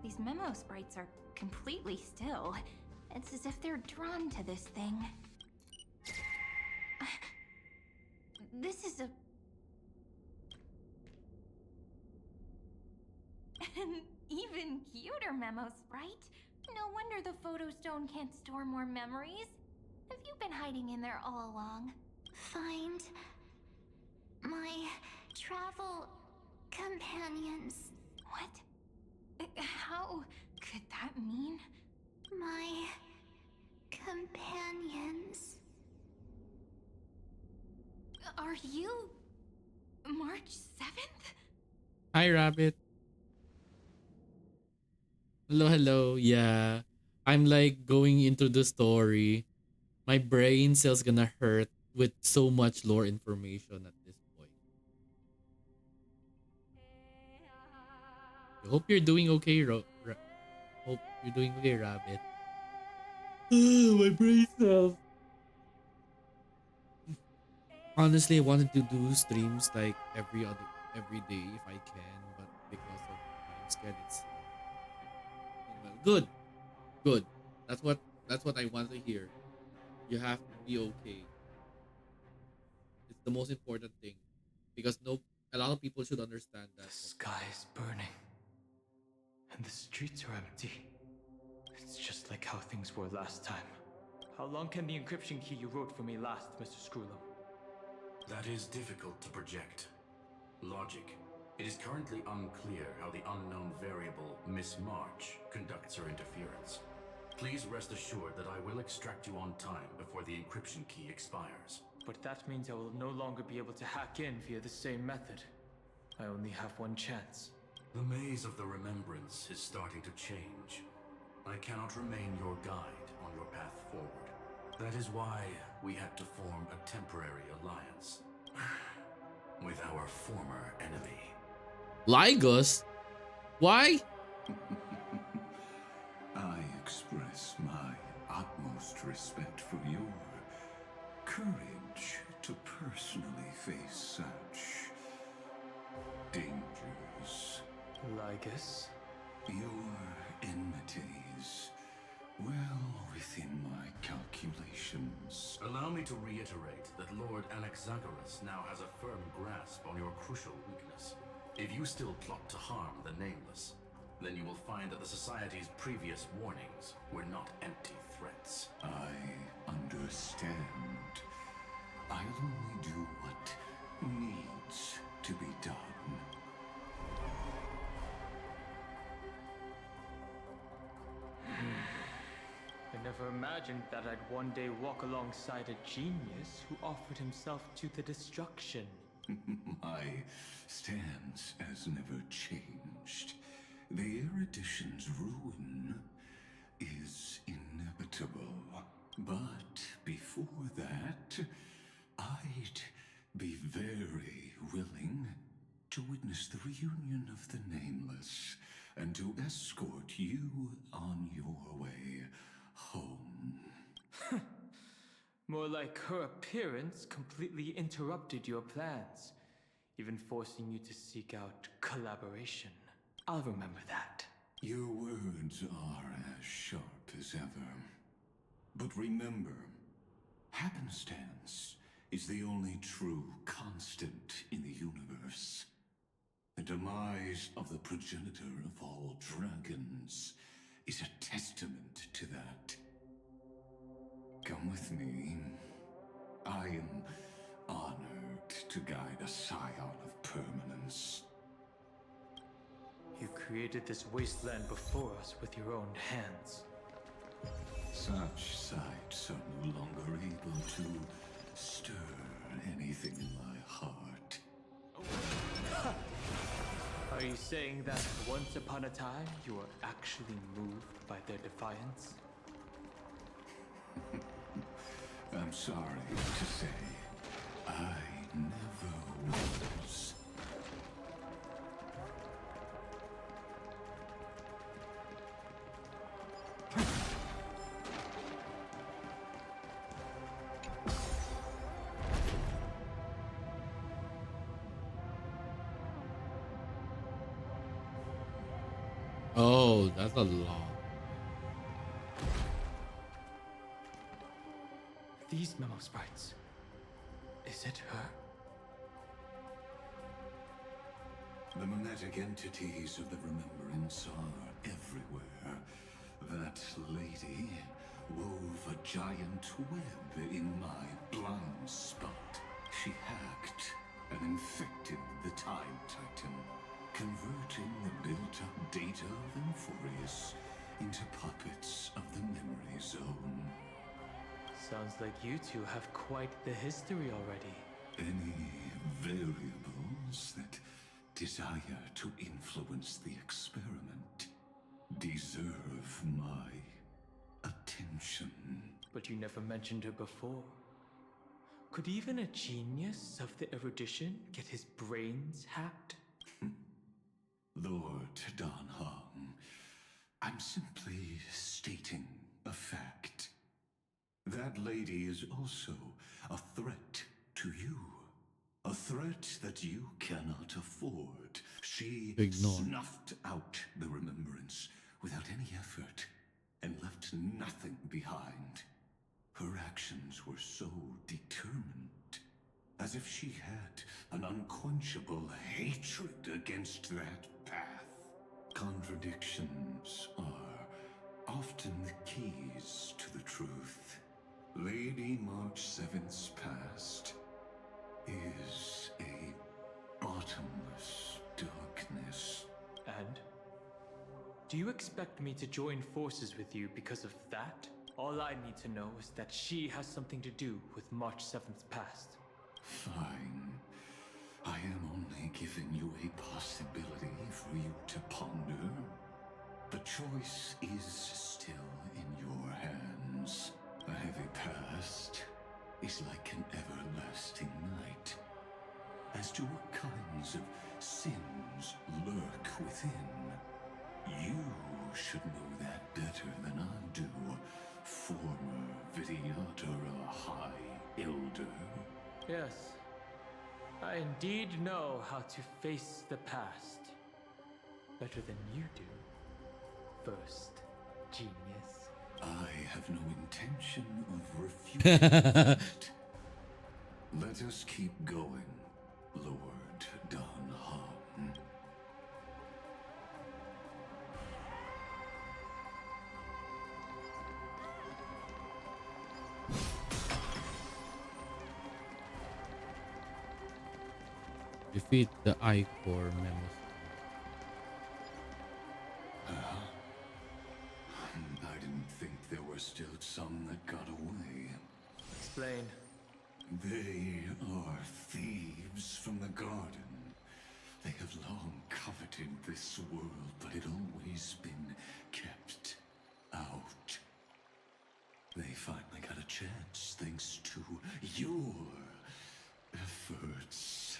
[SPEAKER 3] These memo sprites are completely still. It's as if they're drawn to this thing. This is an even cuter memo sprite. No wonder the photo stone can't store more memories. Have you been hiding in there all along?
[SPEAKER 15] Find my travel companions.
[SPEAKER 3] What? How could that mean?
[SPEAKER 15] My companions.
[SPEAKER 3] Are you March 7th?
[SPEAKER 1] Hi, Rabbit. Hello, hello. Yeah. I'm like going into the story. My brain cell's gonna hurt with so much lore information at this point. I hope you're doing okay, You're doing okay, Rabbit. My brain cells. Honestly, I wanted to do streams like every day if I can, but because of time schedule, it's well, good, good. That's what I want to hear. You have to be okay. It's the most important thing because no, a lot of people should understand that.
[SPEAKER 12] The sky is burning, and the streets are empty. It's just like how things were last time. How long can the encryption key you wrote for me last, Mr. Screwlum?
[SPEAKER 7] That is difficult to project. Logic. It is currently unclear how the unknown variable, Miss March, conducts her interference. Please rest assured that I will extract you on time before the encryption key expires.
[SPEAKER 12] But that means I will no longer be able to hack in via the same method. I only have one chance.
[SPEAKER 7] The maze of the remembrance is starting to change. I cannot remain your guide on your path forward. That is why we had to form a temporary alliance with our former enemy.
[SPEAKER 1] Lygos? Why?
[SPEAKER 5] I express my utmost respect for your courage to personally face such dangers.
[SPEAKER 12] Lygus?
[SPEAKER 5] Your enmities, well within my calculations.
[SPEAKER 7] Allow me to reiterate that Lord Anaxagoras now has a firm grasp on your crucial weakness. If you still plot to harm the Nameless, then you will find that the Society's previous warnings were not empty threats.
[SPEAKER 5] I understand. I'll only do what needs to be done.
[SPEAKER 12] I never imagined that I'd one day walk alongside a genius who offered himself to the destruction.
[SPEAKER 5] My stance has never changed. The erudition's ruin is inevitable. But before that, I'd be very willing to witness the reunion of the Nameless and to escort you on your way home.
[SPEAKER 12] More like her appearance completely interrupted your plans, even forcing you to seek out collaboration. I'll remember that.
[SPEAKER 5] Your words are as sharp as ever. But remember, happenstance is the only true constant in the universe. The demise of the progenitor of all dragons is a testament to that. Come with me. I am honored to guide a scion of permanence.
[SPEAKER 12] You created this wasteland before us with your own hands.
[SPEAKER 5] Such sights are no longer able to stir anything in my heart.
[SPEAKER 12] Are you saying that once upon a time you were actually moved by their defiance?
[SPEAKER 5] I'm sorry to say, I never was.
[SPEAKER 1] Oh, that's a lot.
[SPEAKER 12] These memo sprites. Is it her?
[SPEAKER 5] The mimetic entities of the remembrance are everywhere. That lady wove a giant web in my blind spot. She hacked and infected the Time Titan, converting the built-up data of Amphoreus into puppets of the memory zone.
[SPEAKER 12] Sounds like you two have quite the history already.
[SPEAKER 5] Any variables that desire to influence the experiment deserve my attention.
[SPEAKER 12] But you never mentioned her before. Could even a genius of the erudition get his brains hacked?
[SPEAKER 5] Lord Don Hong, I'm simply stating a fact. That lady is also a threat to you. A threat that you cannot afford. She snuffed out the remembrance without any effort and left nothing behind. Her actions were so determined, as if she had an unquenchable hatred against that path. Contradictions are often the keys to the truth. Lady March 7th's past is a bottomless darkness.
[SPEAKER 12] And? Do you expect me to join forces with you because of that? All I need to know is that she has something to do with March 7th's past.
[SPEAKER 5] Fine. I am only giving you a possibility for you to ponder. The choice is still in your hands. A heavy past is like an everlasting night. As to what kinds of sins lurk within, you should know that better than I do, former Vidyadhara High Elder.
[SPEAKER 12] Yes, I indeed know how to face the past better than you do, first genius.
[SPEAKER 5] I have no intention of refuting it. Let us keep going, Lord Don Han.
[SPEAKER 1] Defeat the Icor Memos.
[SPEAKER 5] I didn't think there were still some that got away.
[SPEAKER 12] Explain.
[SPEAKER 5] They are thieves from the garden. They have long coveted this world, but it always been kept out. They finally got a chance thanks to your efforts.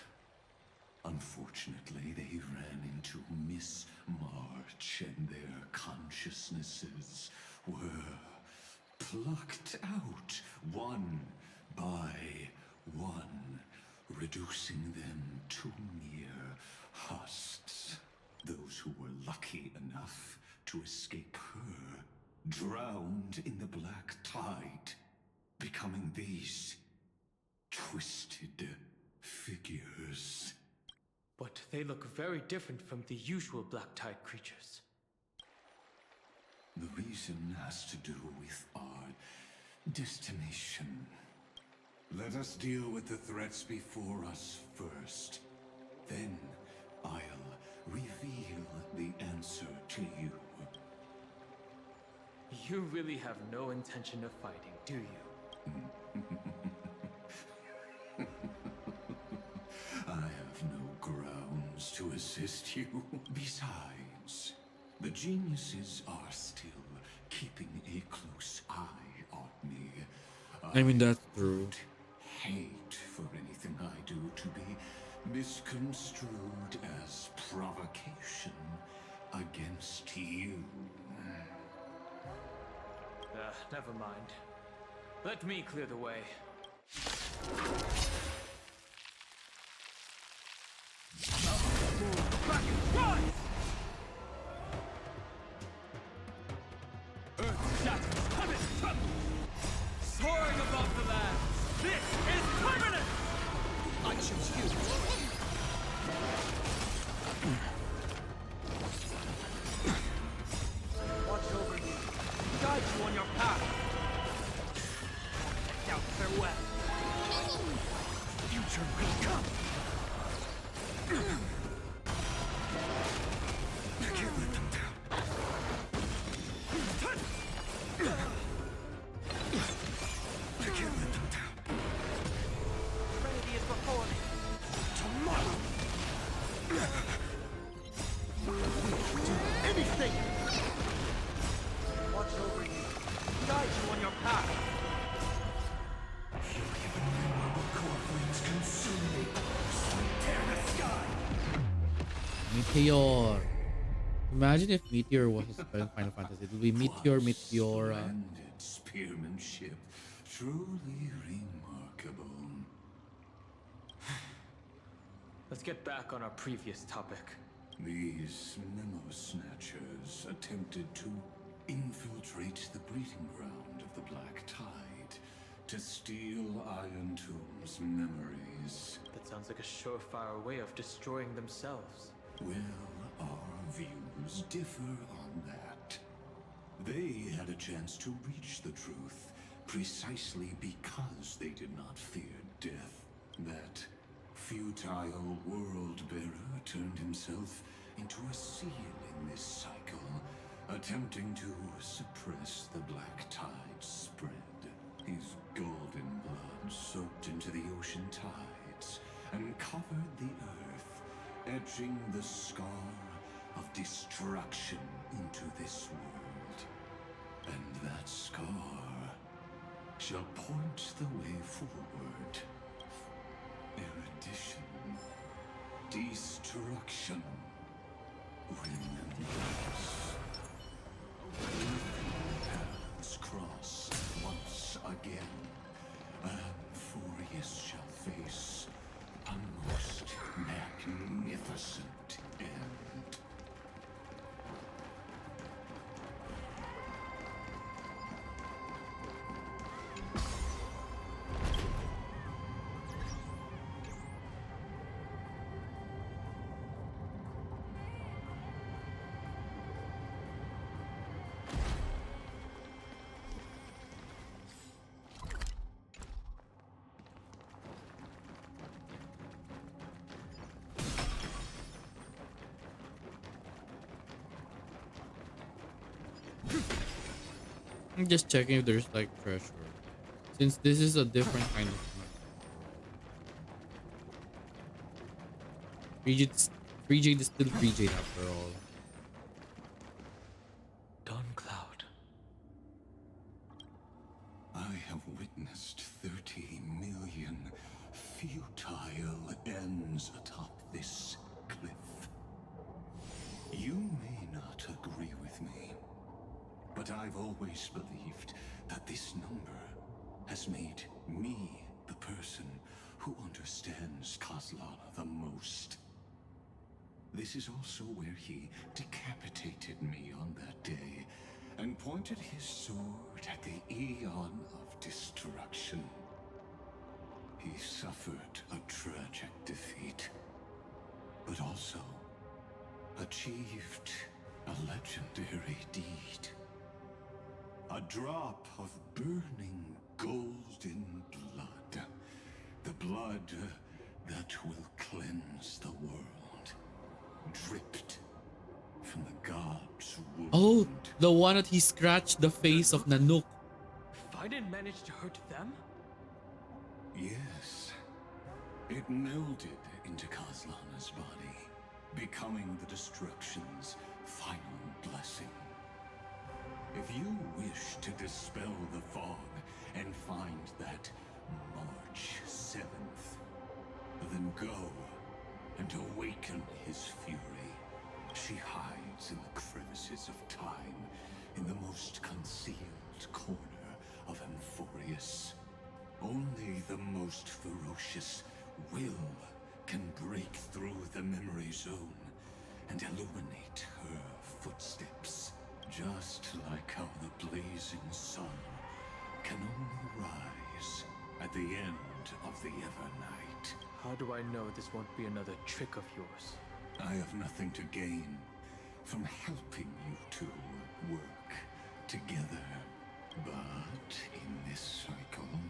[SPEAKER 5] Unfortunately, they ran into Miss March and their consciousnesses were plucked out one by one, reducing them to mere husks. Those who were lucky enough to escape her drowned in the black tide, becoming these twisted figures.
[SPEAKER 12] But they look very different from the usual Black Tide creatures.
[SPEAKER 5] The reason has to do with our destination. Let us deal with the threats before us first. Then I'll reveal the answer to you.
[SPEAKER 12] You really have no intention of fighting, do you?
[SPEAKER 5] I have no grounds to assist you. Besides, the geniuses are still keeping a close eye on me.
[SPEAKER 1] I mean, that's true.
[SPEAKER 5] Hate for anything I do to be misconstrued as provocation against you.
[SPEAKER 12] Never mind. Let me clear the way. Back and rise! Earth shatters, heaven trembles! Soaring above the land, this is permanent! I choose you. Watch over you, guide you on your path. Now farewell. Future will come. I can't let them down. I can't let them down. Trinity is before me. Tomorrow. We'll do anything. Watch over you. Guide you on your path. You'll even remember core flames consume me. Tear the sky.
[SPEAKER 1] Meteor. Imagine if Meteor was a spell in Final Fantasy. It would be Meteor, Meteora.
[SPEAKER 5] Splendid spearmanship. Truly remarkable.
[SPEAKER 12] Let's get back on our previous topic.
[SPEAKER 5] These memo snatchers attempted to infiltrate the breeding ground of the Black Tide to steal Iron Tomb's memories.
[SPEAKER 12] That sounds like a surefire way of destroying themselves.
[SPEAKER 5] Well, our views differ on that. They had a chance to reach the truth precisely because they did not fear death. That futile world-bearer turned himself into a seal in this cycle, attempting to suppress the Black Tide's spread. His golden blood soaked into the ocean tides and covered the earth, etching the scar of destruction into this world. And that scar shall point the way forward. Erudition, destruction, remembrance. Paths cross once again. Amphoreus shall face a most magnificent end.
[SPEAKER 1] I'm just checking if there's like treasure. Since this is a different kind of free jade is still free jade after all.
[SPEAKER 12] Dawn Cloud.
[SPEAKER 5] I have witnessed 30 million futile ends atop this cliff. You may not agree with me, but I've always believed that this number has made me the person who understands Kozlana the most. This is also where he decapitated me on that day and pointed his sword at the Eon of Destruction. He suffered a tragic defeat, but also achieved a legendary deed. A drop of burning golden blood. The blood that will cleanse the world. Dripped from the gods' wound.
[SPEAKER 1] Oh, the one that he scratched the face of Nanook.
[SPEAKER 12] If I didn't manage to hurt them?
[SPEAKER 5] Yes. It melded into Kozlana's body, becoming the destruction's final blessing. If you wish to dispel the fog and find that March 7th, then go and awaken his fury. She hides in the crevices of time, in the most concealed corner of Amphoreus. Only the most ferocious will can break through the memory zone and illuminate her footsteps. Just like how the blazing sun can only rise at the end of the Evernight.
[SPEAKER 12] How do I know this won't be another trick of yours?
[SPEAKER 5] I have nothing to gain from helping you two work together. But in this cycle,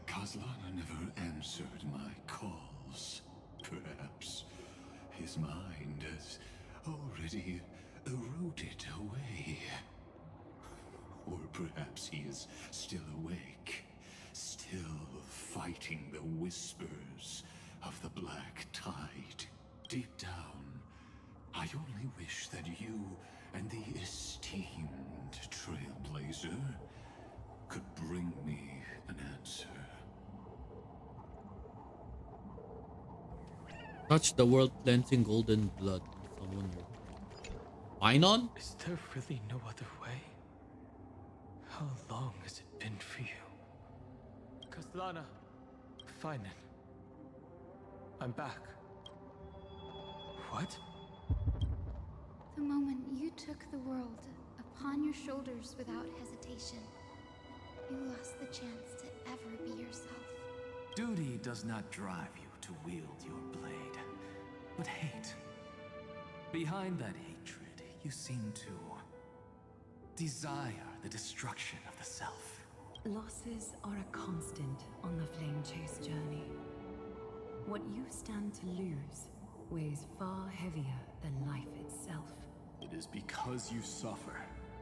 [SPEAKER 5] Kozlana never answered my calls. Perhaps his mind has already eroded away. Or perhaps he is still awake, still fighting the whispers of the Black Tide. Deep down, I only wish that you and the esteemed Trailblazer could bring me an answer.
[SPEAKER 1] Touch the world cleansing golden blood. Someone Finon?
[SPEAKER 12] Is there really no other way? How long has it been for you? Kaslana, Finon. I'm back. What?
[SPEAKER 3] The moment you took the world upon your shoulders without hesitation, you lost the chance to ever be yourself.
[SPEAKER 8] Duty does not drive you to wield your blade, but hate. Behind that hatred, you seem to desire the destruction of the self.
[SPEAKER 16] Losses are a constant on the flame chase journey. What you stand to lose weighs far heavier than life itself.
[SPEAKER 18] It is because you suffer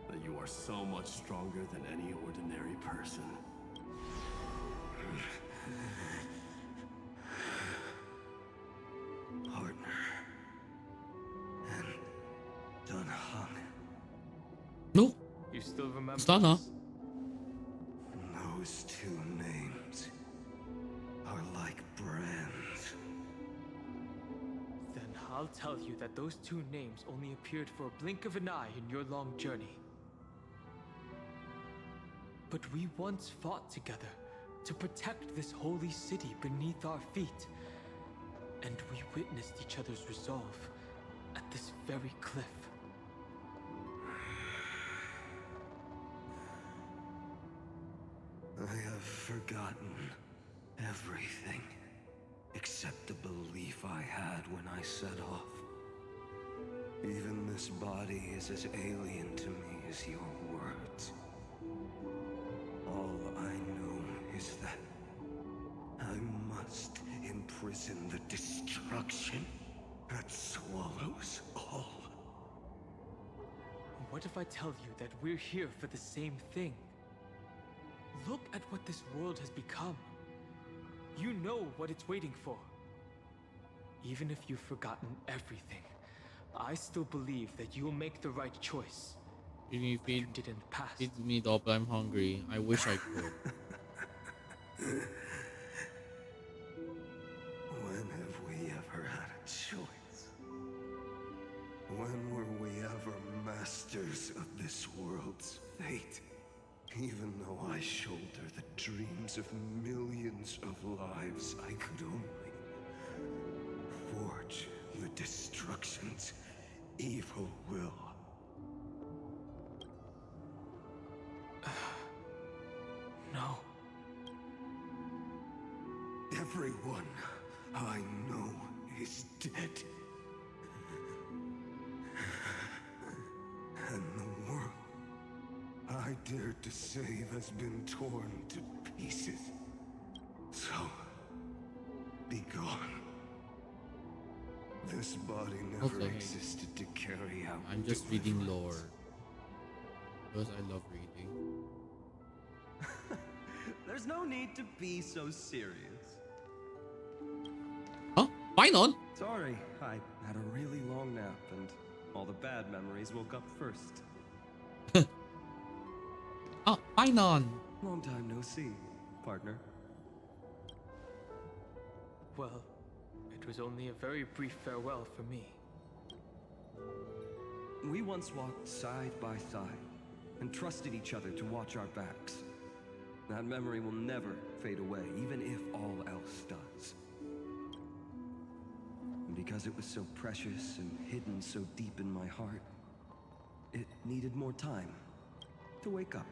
[SPEAKER 18] that you are so much stronger than any ordinary person.
[SPEAKER 19] Partner. And done hung.
[SPEAKER 1] No.
[SPEAKER 12] You still remember?
[SPEAKER 1] Stana.
[SPEAKER 19] Those two names are like brands.
[SPEAKER 12] Then I'll tell you that those two names only appeared for a blink of an eye in your long journey. But we once fought together to protect this holy city beneath our feet. And we witnessed each other's resolve at this very cliff.
[SPEAKER 19] I have forgotten everything except the belief I had when I set off. Even this body is as alien to me as your words. All I know is that I must imprison the destruction that swallows all.
[SPEAKER 12] What if I tell you that we're here for the same thing? Look at what this world has become. You know what it's waiting for. Even if you've forgotten everything, I still believe that you'll make the right choice.
[SPEAKER 1] Feed
[SPEAKER 12] you did in the past.
[SPEAKER 1] Feed me, Doppel. I'm hungry. I wish I could.
[SPEAKER 19] When have we ever had a choice? When were we ever masters of this world's fate? Even though I shoulder the dreams of millions of lives, I could only forge the destruction's evil will.
[SPEAKER 12] No.
[SPEAKER 19] Everyone I know is dead. And the world I dared to save has been torn to pieces. So, be gone. This body never existed to carry out.
[SPEAKER 1] I'm just reading lore. Because I love reading.
[SPEAKER 20] There's no need to be so serious.
[SPEAKER 1] Huh? Why not?
[SPEAKER 20] Sorry, I had a really long nap and all the bad memories woke up first.
[SPEAKER 1] Oh, why not?
[SPEAKER 20] Long time no see, partner.
[SPEAKER 12] Well, it was only a very brief farewell for me.
[SPEAKER 20] We once walked side by side and trusted each other to watch our backs. That memory will never fade away, even if all else does. And because it was so precious and hidden so deep in my heart, it needed more time to wake up.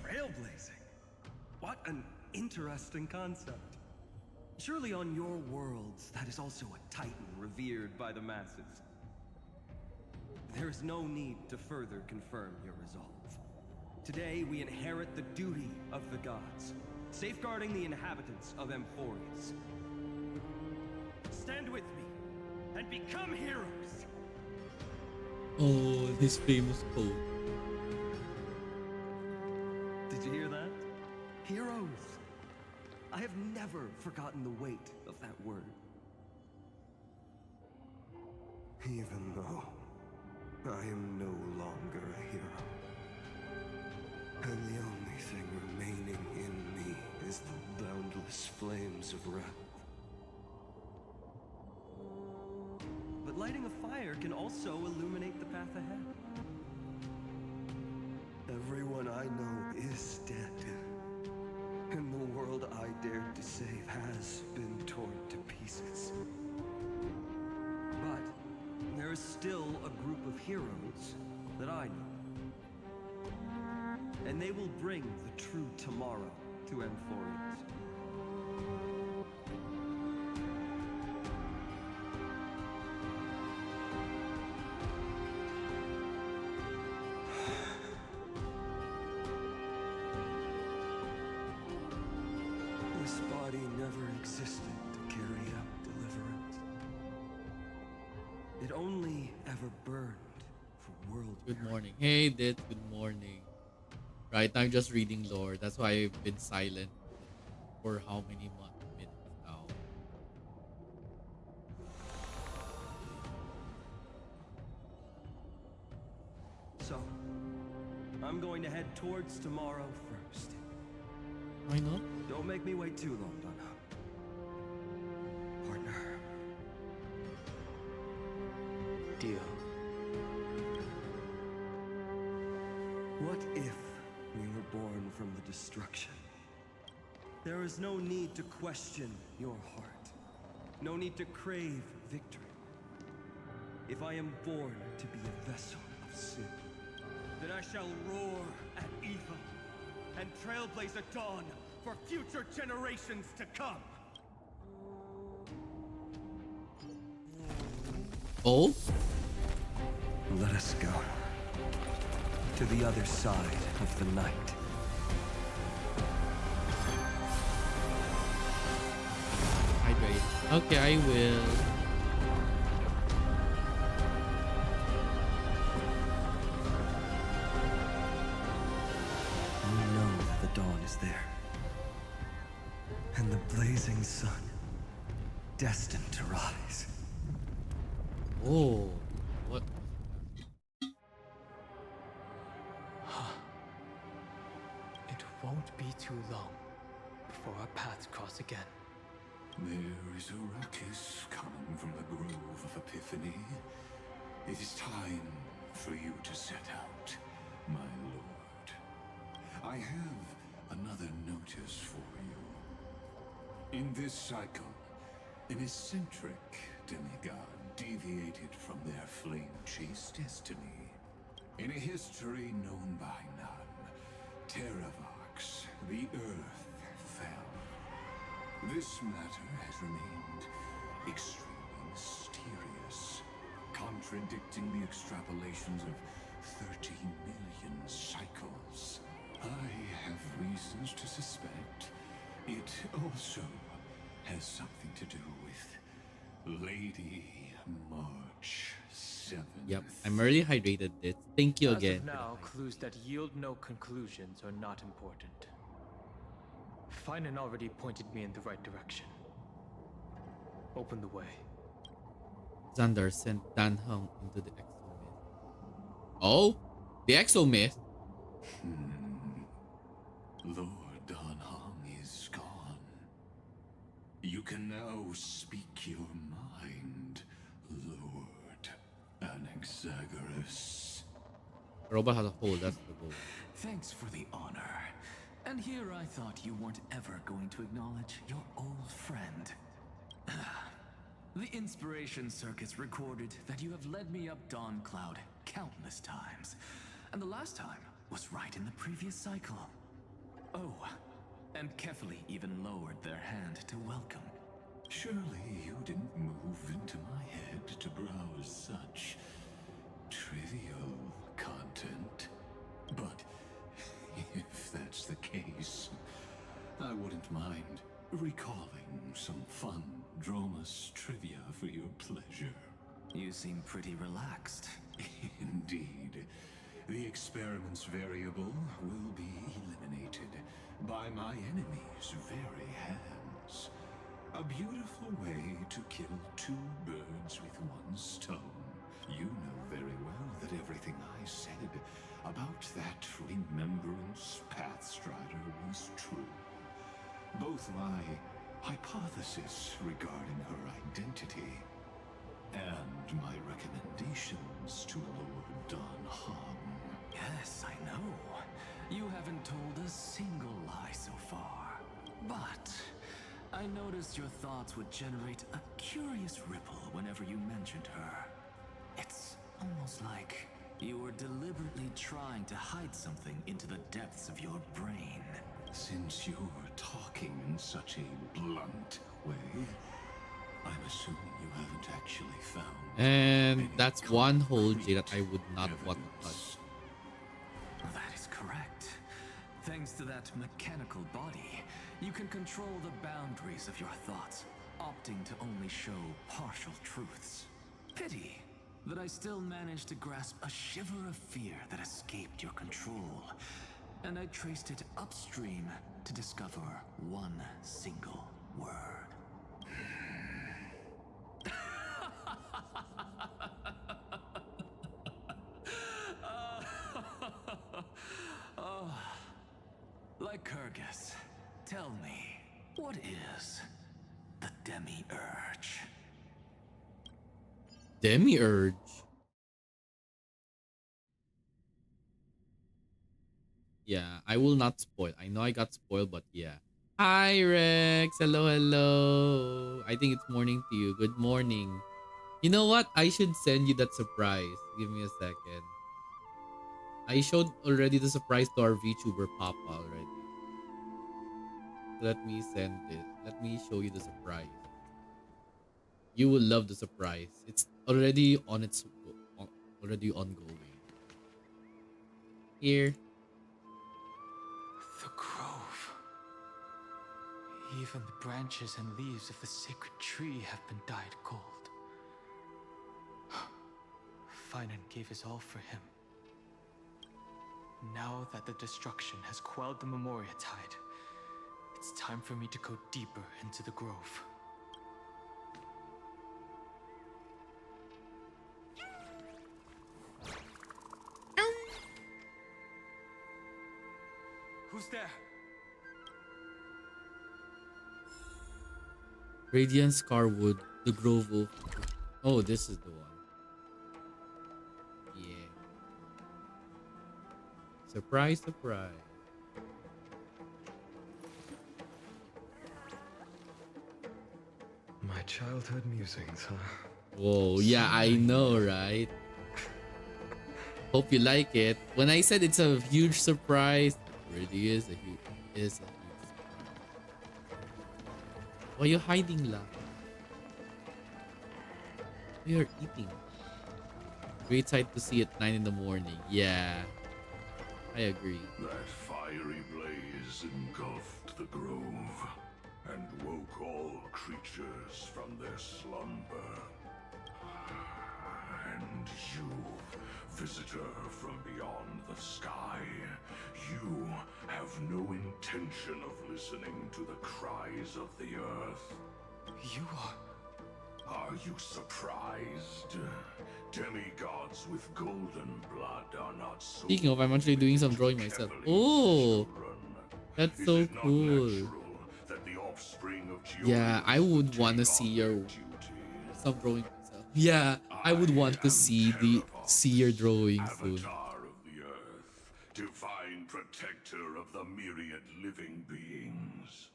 [SPEAKER 20] Trailblazing? What an interesting concept. Surely on your worlds, that is also a titan revered by the masses. There is no need to further confirm your resolve. Today, we inherit the duty of the gods, safeguarding the inhabitants of Amphoreus. Stand with me and become heroes!
[SPEAKER 1] Oh, this famous quote.
[SPEAKER 20] Did you hear that? Heroes! I have never forgotten the weight of that word.
[SPEAKER 19] Even though I am no longer a hero, and the only thing remaining in me is the boundless flames of wrath.
[SPEAKER 20] lighting a fire can also illuminate the path ahead.
[SPEAKER 19] Everyone I know is dead. And the world I dared to save has been torn to pieces.
[SPEAKER 20] But there is still a group of heroes that I know. And they will bring the true tomorrow to Amphoreus.
[SPEAKER 19] This body never existed to carry out deliverance. It only ever burned for world.
[SPEAKER 1] Good morning. Hey, Dit. Good morning. Right now, I'm just reading lore. That's why I've been silent for how many minutes now.
[SPEAKER 20] So, I'm going to head towards tomorrow first.
[SPEAKER 1] Why not?
[SPEAKER 20] Don't make me wait too long, Donna.
[SPEAKER 19] Partner.
[SPEAKER 12] Deal.
[SPEAKER 19] What if we were born from the destruction?
[SPEAKER 20] There is no need to question your heart. No need to crave victory. If I am born to be a vessel of sin, then I shall roar at evil and trailblaze a dawn for future generations to come.
[SPEAKER 1] Oh?
[SPEAKER 19] Let us go. To the other side of the night.
[SPEAKER 1] Hydrate. Okay, I will.
[SPEAKER 19] We know that the dawn is there. And the blazing sun, destined to rise.
[SPEAKER 1] Oh, what?
[SPEAKER 12] It won't be too long before our paths cross again.
[SPEAKER 5] There is a ruckus coming from the Grove of Epiphany. It is time for you to set out, my lord. I have another notice for you. In this cycle, an eccentric demigod deviated from their flame-chased destiny. In a history known by none, Terravox, the Earth, fell. This matter has remained extremely mysterious, contradicting the extrapolations of 13 million cycles. I have reasons to suspect it also has something to do with Lady March 7th.
[SPEAKER 1] Yep, I'm early hydrated. Dit. Thank you again.
[SPEAKER 12] As of now, clues that yield no conclusions are not important. Finan already pointed me in the right direction. Open the way.
[SPEAKER 1] Xander sent Dan Hung into the exomyth. Oh? The exomyth?
[SPEAKER 5] Lord Dan Hong is gone. You can now speak your mind, Lord Anaxagoras.
[SPEAKER 1] Robot has a hole, that's the goal.
[SPEAKER 8] Thanks for the honor. And here I thought you weren't ever going to acknowledge your old friend. The Inspiration Circuits recorded that you have led me up Dawn Cloud countless times. And the last time was right in the previous cycle. Oh, and Kefali even lowered their hand to welcome.
[SPEAKER 5] Surely you didn't move into my head to browse such trivial content. But if that's the case, I wouldn't mind recalling some fun Dromus trivia for your pleasure.
[SPEAKER 8] You seem pretty relaxed.
[SPEAKER 5] Indeed. The experiment's variable will be eliminated by my enemy's very hands. A beautiful way to kill two birds with one stone. You know very well that everything I said about that Remembrance Pathstrider was true. Both my hypothesis regarding her identity And my recommendations to Lord Don Han.
[SPEAKER 8] Yes, I know. You haven't told a single lie so far. But I noticed your thoughts would generate a curious ripple whenever you mentioned her. It's almost like you were deliberately trying to hide something into the depths of your brain.
[SPEAKER 5] Since you're talking in such a blunt way, I'm assuming you haven't actually found.
[SPEAKER 1] And that's one whole J that I would not want to touch.
[SPEAKER 8] That is correct. Thanks to that mechanical body, you can control the boundaries of your thoughts, opting to only show partial truths. Pity that I still managed to grasp a shiver of fear that escaped your control, and I traced it upstream to discover one single word. Like Kyrgyz, tell me, what is the demiurge?
[SPEAKER 1] Demiurge? Yeah, I will not spoil. I know I got spoiled, but yeah. Hi, Rex. Hello, hello. I think it's morning to you. Good morning. You know what? I should send you that surprise. Give me a second. I showed already the surprise to our VTuber Papa already. Let me send it. Let me show you the surprise. You will love the surprise. It's already already ongoing. Here.
[SPEAKER 12] The grove. Even the branches and leaves of the sacred tree have been dyed gold. Finan gave his all for him. Now that the destruction has quelled the Memoria tide, it's time for me to go deeper into the grove. Who's there?
[SPEAKER 1] Radiant Scarwood, the Grove of... Oh, this is the one. Yeah. Surprise, surprise.
[SPEAKER 2] My childhood musings, huh?
[SPEAKER 1] Whoa, yeah, I know, right? Hope you like it. When I said it's a huge surprise, it really is a huge surprise. Why are you hiding, la? We are eating. Great sight to see at 9 in the morning. Yeah, I agree.
[SPEAKER 11] That fiery blaze engulfed the grove and woke all creatures from their slumber. And you, visitor from beyond the sky, you have no intention of listening to the cries of the earth.
[SPEAKER 12] You are...
[SPEAKER 11] Are you surprised? Demigods with golden blood are not so...
[SPEAKER 1] Speaking of, I'm actually doing some drawing myself. Oh, that's so cool. Yeah, I would want to see your... Some drawing myself. Yeah, I would want to see your drawing soon.
[SPEAKER 11] Divine protector of the myriad living beings.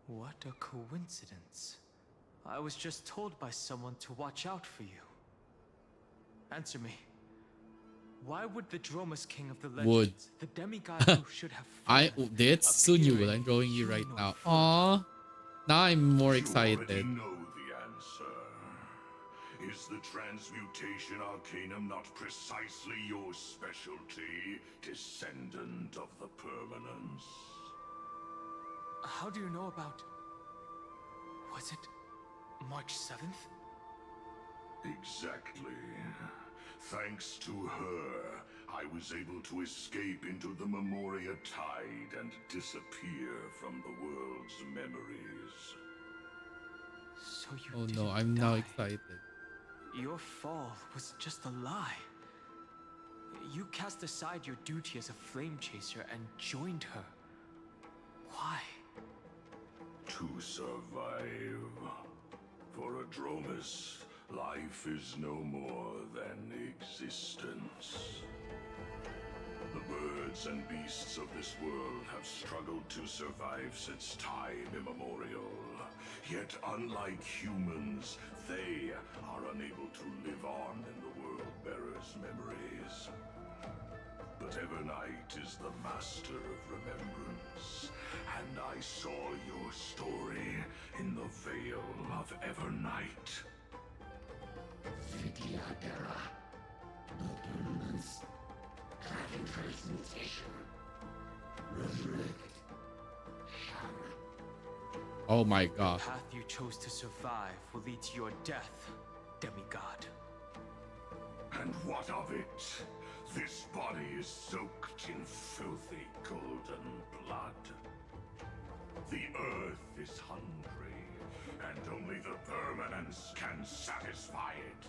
[SPEAKER 12] What a coincidence. I was just told by someone to watch out for you. Answer me. Why would the Dromus King of the Legends, the demigod who should have
[SPEAKER 1] That's so new, but I'm drawing you right now. Aww. Now I'm more excited.
[SPEAKER 11] You know the answer. Is the transmutation arcanum not precisely your specialty, descendant of the permanence?
[SPEAKER 12] How do you know about... Was it March 7th?
[SPEAKER 11] Exactly. Thanks to her, I was able to escape into the Memoria tide and disappear from the world's memories.
[SPEAKER 12] So you
[SPEAKER 1] Oh no,
[SPEAKER 12] didn't
[SPEAKER 1] I'm now excited.
[SPEAKER 12] Your fall was just a lie. You cast aside your duty as a flame chaser and joined her. Why?
[SPEAKER 11] To survive. For a Dromus, life is no more than existence. The birds and beasts of this world have struggled to survive since time immemorial. Yet unlike humans, they are unable to live on in the World-Bearer's memories. But Evernight is the master of remembrance, and I saw your story in the Veil of Evernight.
[SPEAKER 21] Vidyadara. Permanence. Dragon transmutation. Resurrect.
[SPEAKER 1] Oh my god.
[SPEAKER 12] The path you chose to survive will lead to your death, demigod.
[SPEAKER 11] And what of it? This body is soaked in filthy golden blood. The earth is hungry, and only the permanence can satisfy it.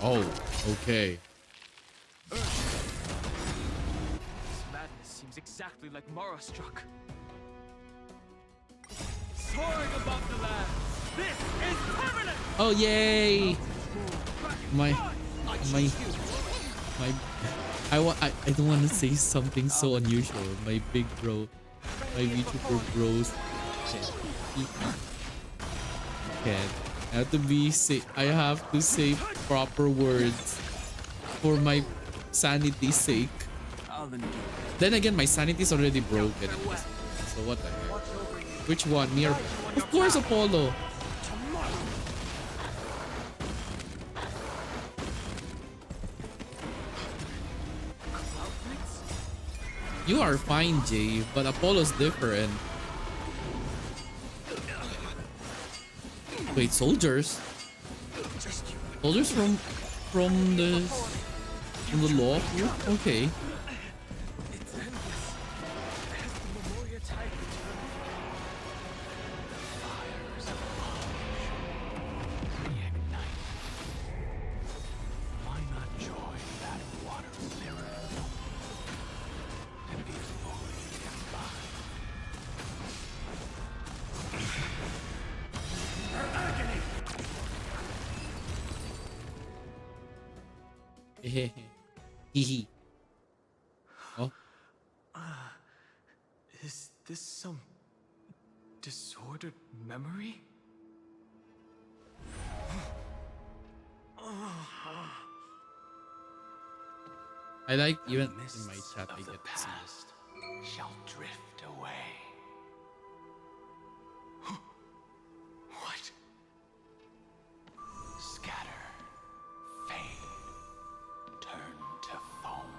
[SPEAKER 1] Oh, okay.
[SPEAKER 12] This madness seems exactly like Mara struck. Soaring above the land, this is permanent!
[SPEAKER 1] Oh, yay! I don't want to say something so unusual. My big bro, my VTuber bros. I have to say proper words for my sanity's sake. Then again, my sanity is already broken. So what the heck? Which one? Me or... Of course, Apollo! You are fine, Jay, but Apollo's different. Wait, soldiers? Soldiers from the law? Okay. Hee. Oh.
[SPEAKER 12] Is this some disordered memory?
[SPEAKER 1] I like even in my chat I get to see this.
[SPEAKER 13] Shall drift away.
[SPEAKER 12] What?
[SPEAKER 13] Scatter, fade, turn to foam.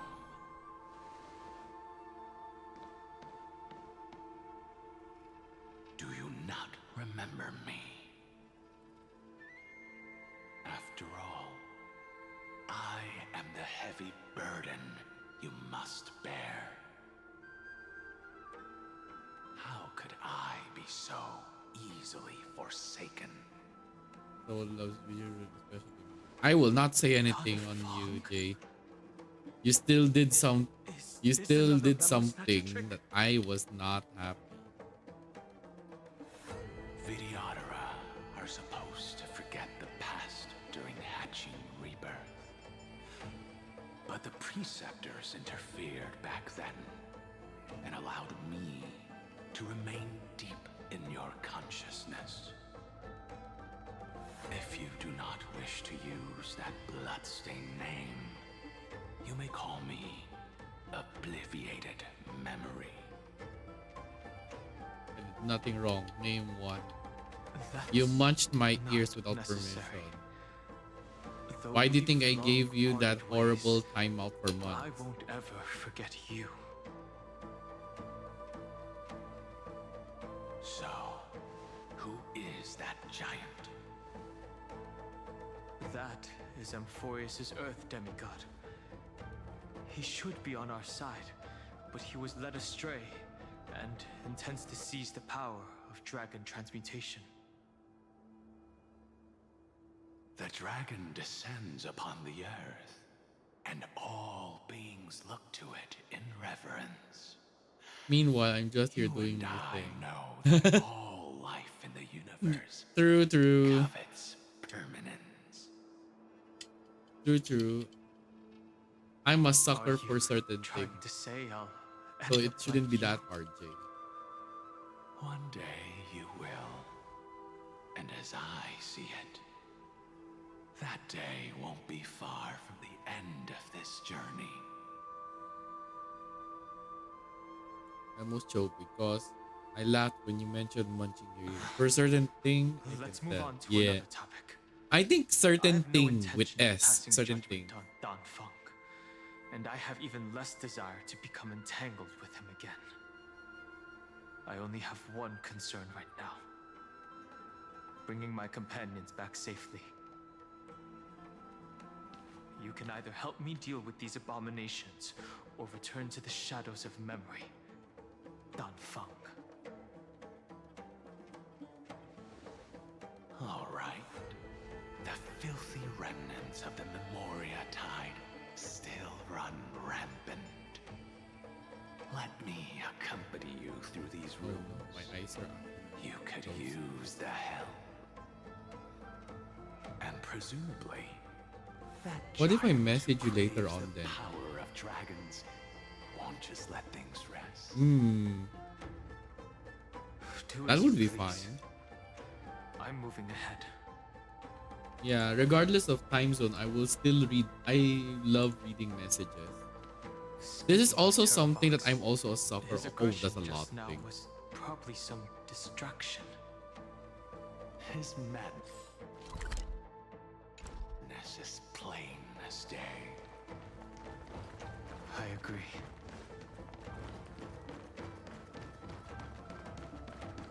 [SPEAKER 13] Do you not remember me? After all, I am the heavy burden you must bear. How could I be so easily forsaken?
[SPEAKER 1] Soul loves video, especially. I will not say anything on you, Jay. You still did something that I was not happy.
[SPEAKER 13] Vidyadara are supposed to forget the past during hatching rebirth. But the preceptors interfered back then and allowed me to remain deep in your consciousness. If you do not wish to use that bloodstained name, you may call me Obliviated Memory.
[SPEAKER 1] I did nothing wrong. Name one. You munched my ears without permission. Why do you think I gave you that horrible timeout for months?
[SPEAKER 12] I won't ever forget you.
[SPEAKER 13] So, who is that giant?
[SPEAKER 12] That is Amphoreus' Earth demigod. He should be on our side, but he was led astray and intends to seize the power of dragon transmutation.
[SPEAKER 13] The dragon descends upon the earth, and all beings look to it in reverence.
[SPEAKER 1] Meanwhile, I'm just here doing
[SPEAKER 13] my
[SPEAKER 1] my thing.
[SPEAKER 13] know that all life in the universe
[SPEAKER 1] True.
[SPEAKER 13] covets
[SPEAKER 1] True, true. I'm a sucker
[SPEAKER 12] Are
[SPEAKER 1] for
[SPEAKER 12] you
[SPEAKER 1] certain
[SPEAKER 12] trying
[SPEAKER 1] things.
[SPEAKER 12] to say I'll
[SPEAKER 1] So
[SPEAKER 12] end
[SPEAKER 1] it
[SPEAKER 12] up
[SPEAKER 1] shouldn't
[SPEAKER 12] like
[SPEAKER 1] be
[SPEAKER 12] you?
[SPEAKER 1] that hard, Jay.
[SPEAKER 13] One day you will. And as I see it, that day won't be far from the end of this journey.
[SPEAKER 1] I almost choked because I laughed when you mentioned munching your ear. For a certain thing, I
[SPEAKER 12] Let's
[SPEAKER 1] can
[SPEAKER 12] move
[SPEAKER 1] tell.
[SPEAKER 12] on to
[SPEAKER 1] Yeah.
[SPEAKER 12] another topic.
[SPEAKER 1] I think
[SPEAKER 12] I
[SPEAKER 1] certain
[SPEAKER 12] have no
[SPEAKER 1] thing with
[SPEAKER 12] intention of
[SPEAKER 1] S.
[SPEAKER 12] passing
[SPEAKER 1] Certain thing.
[SPEAKER 12] judgment on Don Funk, and I have even less desire to become entangled with him again. I only have one concern right now: bringing my companions back safely. You can either help me deal with these abominations, or return to the shadows of memory. Don Funk.
[SPEAKER 13] All right. The filthy remnants of the Memoria tide still run rampant. Let me accompany you through these rooms.
[SPEAKER 1] My eyes are
[SPEAKER 13] You could use the help. And presumably, that
[SPEAKER 1] What if I
[SPEAKER 13] giant
[SPEAKER 1] message
[SPEAKER 13] who
[SPEAKER 1] you later
[SPEAKER 13] craves
[SPEAKER 1] on
[SPEAKER 13] the
[SPEAKER 1] then?
[SPEAKER 13] power of dragons won't just let things rest.
[SPEAKER 12] Do
[SPEAKER 1] That
[SPEAKER 12] as
[SPEAKER 1] would
[SPEAKER 12] you
[SPEAKER 1] be
[SPEAKER 12] please.
[SPEAKER 1] fine.
[SPEAKER 12] I'm moving ahead.
[SPEAKER 1] Yeah, regardless of time zone, I will still read. I love reading messages. This is also something that I'm also a sucker
[SPEAKER 12] His
[SPEAKER 1] of. Oh, that's a
[SPEAKER 12] aggression
[SPEAKER 1] lot
[SPEAKER 12] just
[SPEAKER 1] of
[SPEAKER 12] now
[SPEAKER 1] things.
[SPEAKER 12] was probably some distraction.
[SPEAKER 13] His madness is plain as day.
[SPEAKER 12] I agree.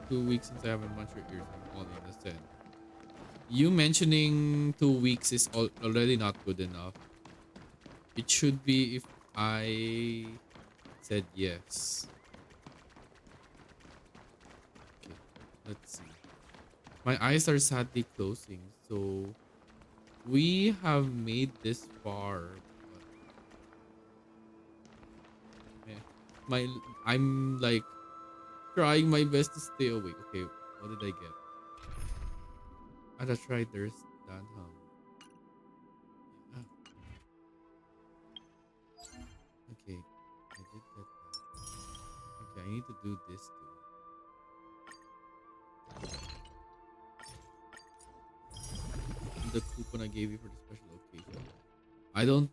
[SPEAKER 1] Two weeks since I haven't munched your ears. I'm all innocent. You mentioning 2 weeks is already not good enough. It should be if I said yes. Okay, let's see. My eyes are sadly closing, so we have made this far. But I'm like trying my best to stay awake. Okay, what did I get? Ah, that's right. There's that. Ah. Okay, I did get that. Okay, I need to do this too. The coupon I gave you for the special occasion. I don't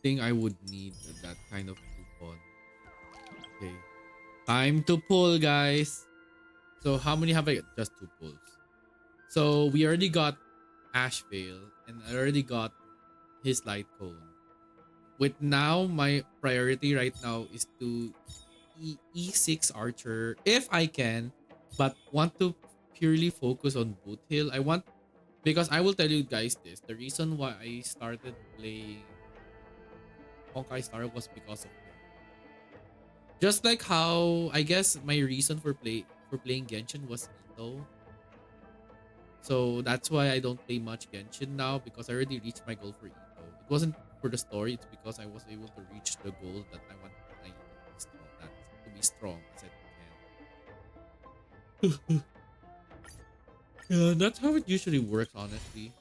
[SPEAKER 1] think I would need that kind of coupon. Okay, time to pull, guys. So how many have I got? Just 2 pulls. So we already got Ashvale, and I already got his light cone. With now, my priority right now is to E6 Archer if I can, but want to purely focus on Boot Hill. I want, because I will tell you guys this, the reason why I started playing Honkai Star was because of him. Just like how I guess my reason for playing Genshin was Ito. So that's why I don't play much Genshin now, because I already reached my goal for Ito. It wasn't for the story, it's because I was able to reach the goal that I want I to be strong as I can. Yeah, that's how it usually works, honestly.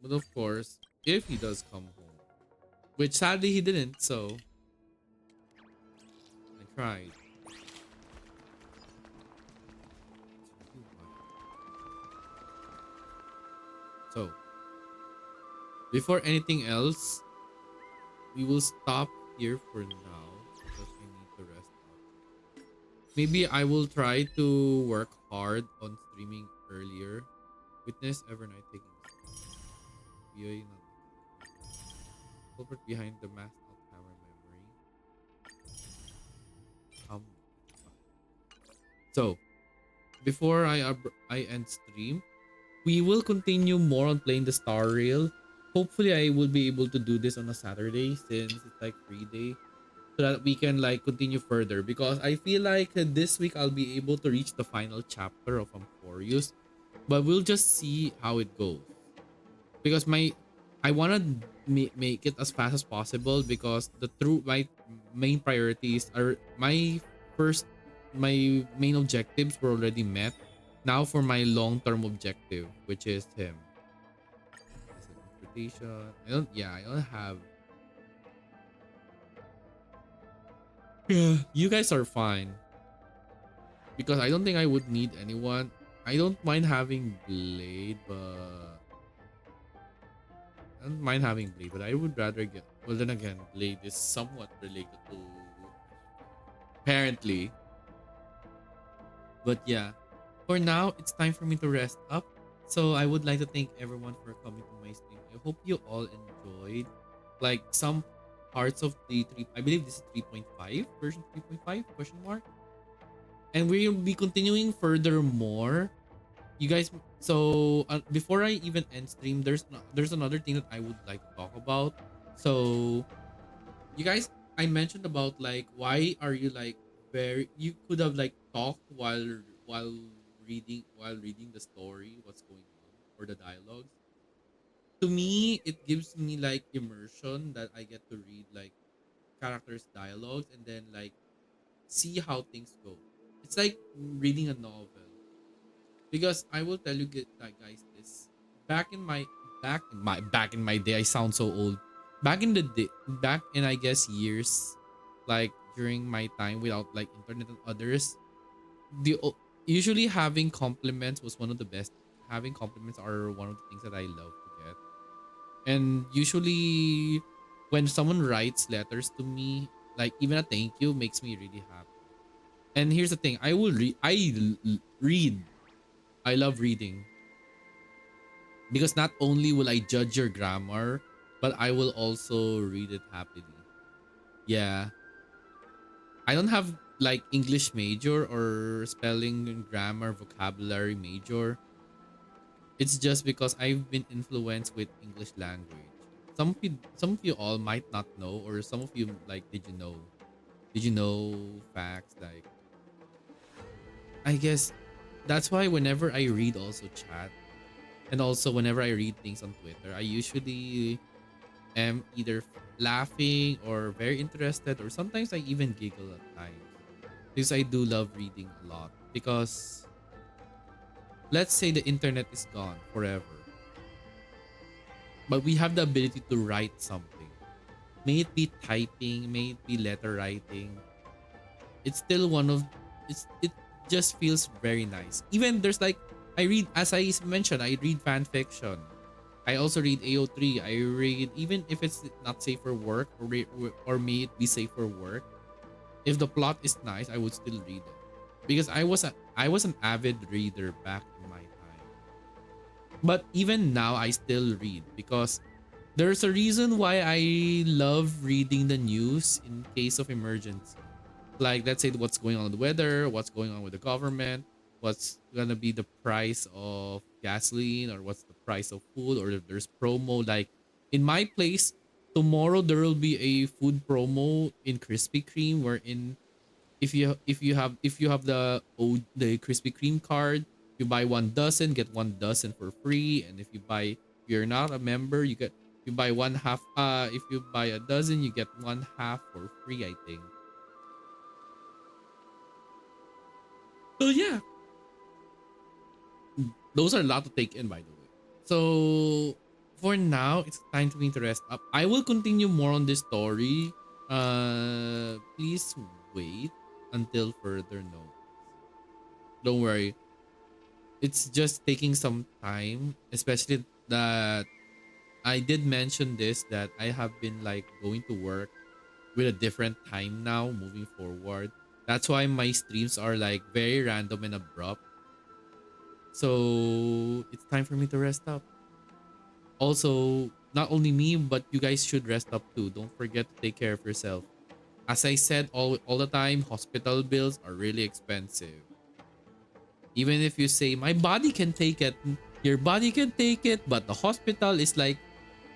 [SPEAKER 1] But of course, if he does come home, which sadly he didn't, so I tried. So, before anything else, we will stop here for now because I need to rest up. Maybe I will try to work hard on streaming earlier. Witness Evernight taking this. VOD not culprit behind the masked out camera memory. So, before I end stream, we will continue more on playing the Star Rail. Hopefully, I will be able to do this on a Saturday since it's like free day, so that we can like continue further. Because I feel like this week I'll be able to reach the final chapter of Amphoreus, but we'll just see how it goes. Because I wanna make it as fast as possible, because my main priorities are my main objectives were already met. Now for my long-term objective, which is him. PlayStation. I don't have. Yeah, you guys are fine. Because I don't think I would need anyone. I don't mind having Blade, but I would rather get. Well, then again, Blade is somewhat related to apparently. But yeah, for now, it's time for me to rest up. So I would like to thank everyone for coming to my stream. I hope you all enjoyed like some parts of the three. I believe this is 3.5 version 3.5 question mark, and we'll be continuing furthermore. You guys, so before I even end stream, there's another thing that I would like to talk about. So you guys, I mentioned about like why are you like very you could have like talked while reading the story, what's going on, or the dialogues. To me, it gives me like immersion that I get to read like characters' dialogues and then like see how things go. It's like reading a novel. Because I will tell you guys this. Back in my back in my day, I sound so old. Back in the day, back in I guess years, like during my time without like internet and others, usually having compliments was one of the best. Having compliments are one of the things that I love to get. And usually when someone writes letters to me, like even a thank you makes me really happy. And here's the thing, I will read read. I love reading. Because not only will I judge your grammar, but I will also read it happily. Yeah. I don't have like English major or spelling and grammar vocabulary major. It's just because I've been influenced with English language. Some of you all might not know, or some of you like did you know? Did you know facts like I guess that's why whenever I read also chat and also whenever I read things on Twitter, I usually am either laughing or very interested, or sometimes I even giggle at times because I do love reading a lot. Because let's say the internet is gone forever, but we have the ability to write something. May it be typing, may it be letter writing. It's still one of it just feels very nice. Even there's like I read, as I mentioned, I read fan fiction. I also read AO3. I read even if it's not safe for work, or may it be safe for work. If the plot is nice, I would still read it because I was an avid reader back in my time. But even now, I still read because there's a reason why I love reading the news in case of emergency. Like let's say what's going on with the weather, what's going on with the government, what's gonna be the price of gasoline, or what's the price of food, or if there's promo. Like in my place, tomorrow there will be a food promo in Krispy Kreme, wherein if you have the Krispy Kreme card, you buy 1 dozen, get 1 dozen for free. And if you're not a member, you buy one half. If you buy a dozen, you get one half for free, I think. So yeah, those are a lot to take in, by the way. So for now, it's time for me to rest up. I will continue more on this story. Please wait until further notice. Don't worry. It's just taking some time, especially that I did mention this, that I have been like going to work with a different time now moving forward. That's why my streams are like very random and abrupt. So it's time for me to rest up. Also, not only me, but you guys should rest up too. Don't forget to take care of yourself. As I said all the time, hospital bills are really expensive. Even if you say, my body can take it, your body can take it, but the hospital is like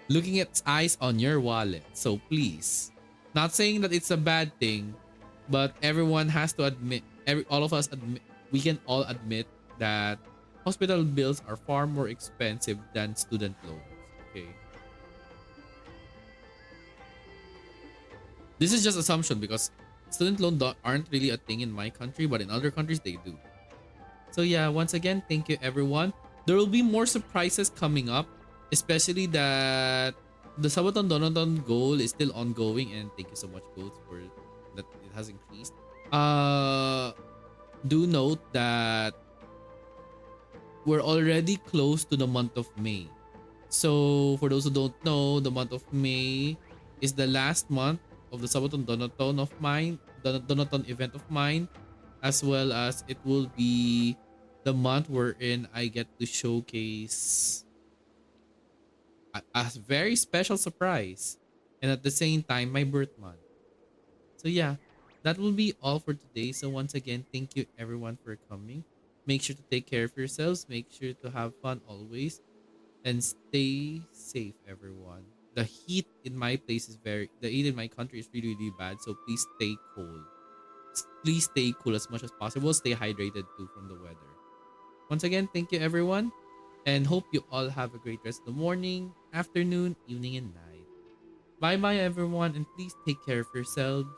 [SPEAKER 1] looking at its eyes on your wallet. So please, not saying that it's a bad thing, but everyone has to admit, all of us admit, we can all admit that hospital bills are far more expensive than student loans. Okay. This is just assumption because student loans aren't really a thing in my country, but in other countries they do. So yeah, once again, thank you everyone. There will be more surprises coming up. especially that the Sabaton Donaton goal is still ongoing, and thank you so much, Goats, for that it has increased. Do note that we're already close to the month of May. So for those who don't know, the month of May is the last month of the Sabaton Donaton of mine, the Donaton event of mine, as well as it will be the month wherein I get to showcase a very special surprise, and at the same time my birth month. So yeah, that will be all for today. So once again, thank you everyone for coming. Make sure to take care of yourselves, make sure to have fun always, and stay safe everyone. The heat in my place is the heat in my country is really really bad, so please stay cool. Please stay cool as much as possible. Stay hydrated too from the weather. Once again, thank you everyone, and hope you all have a great rest of the morning, afternoon, evening, and night. Bye bye everyone, and please take care of yourselves.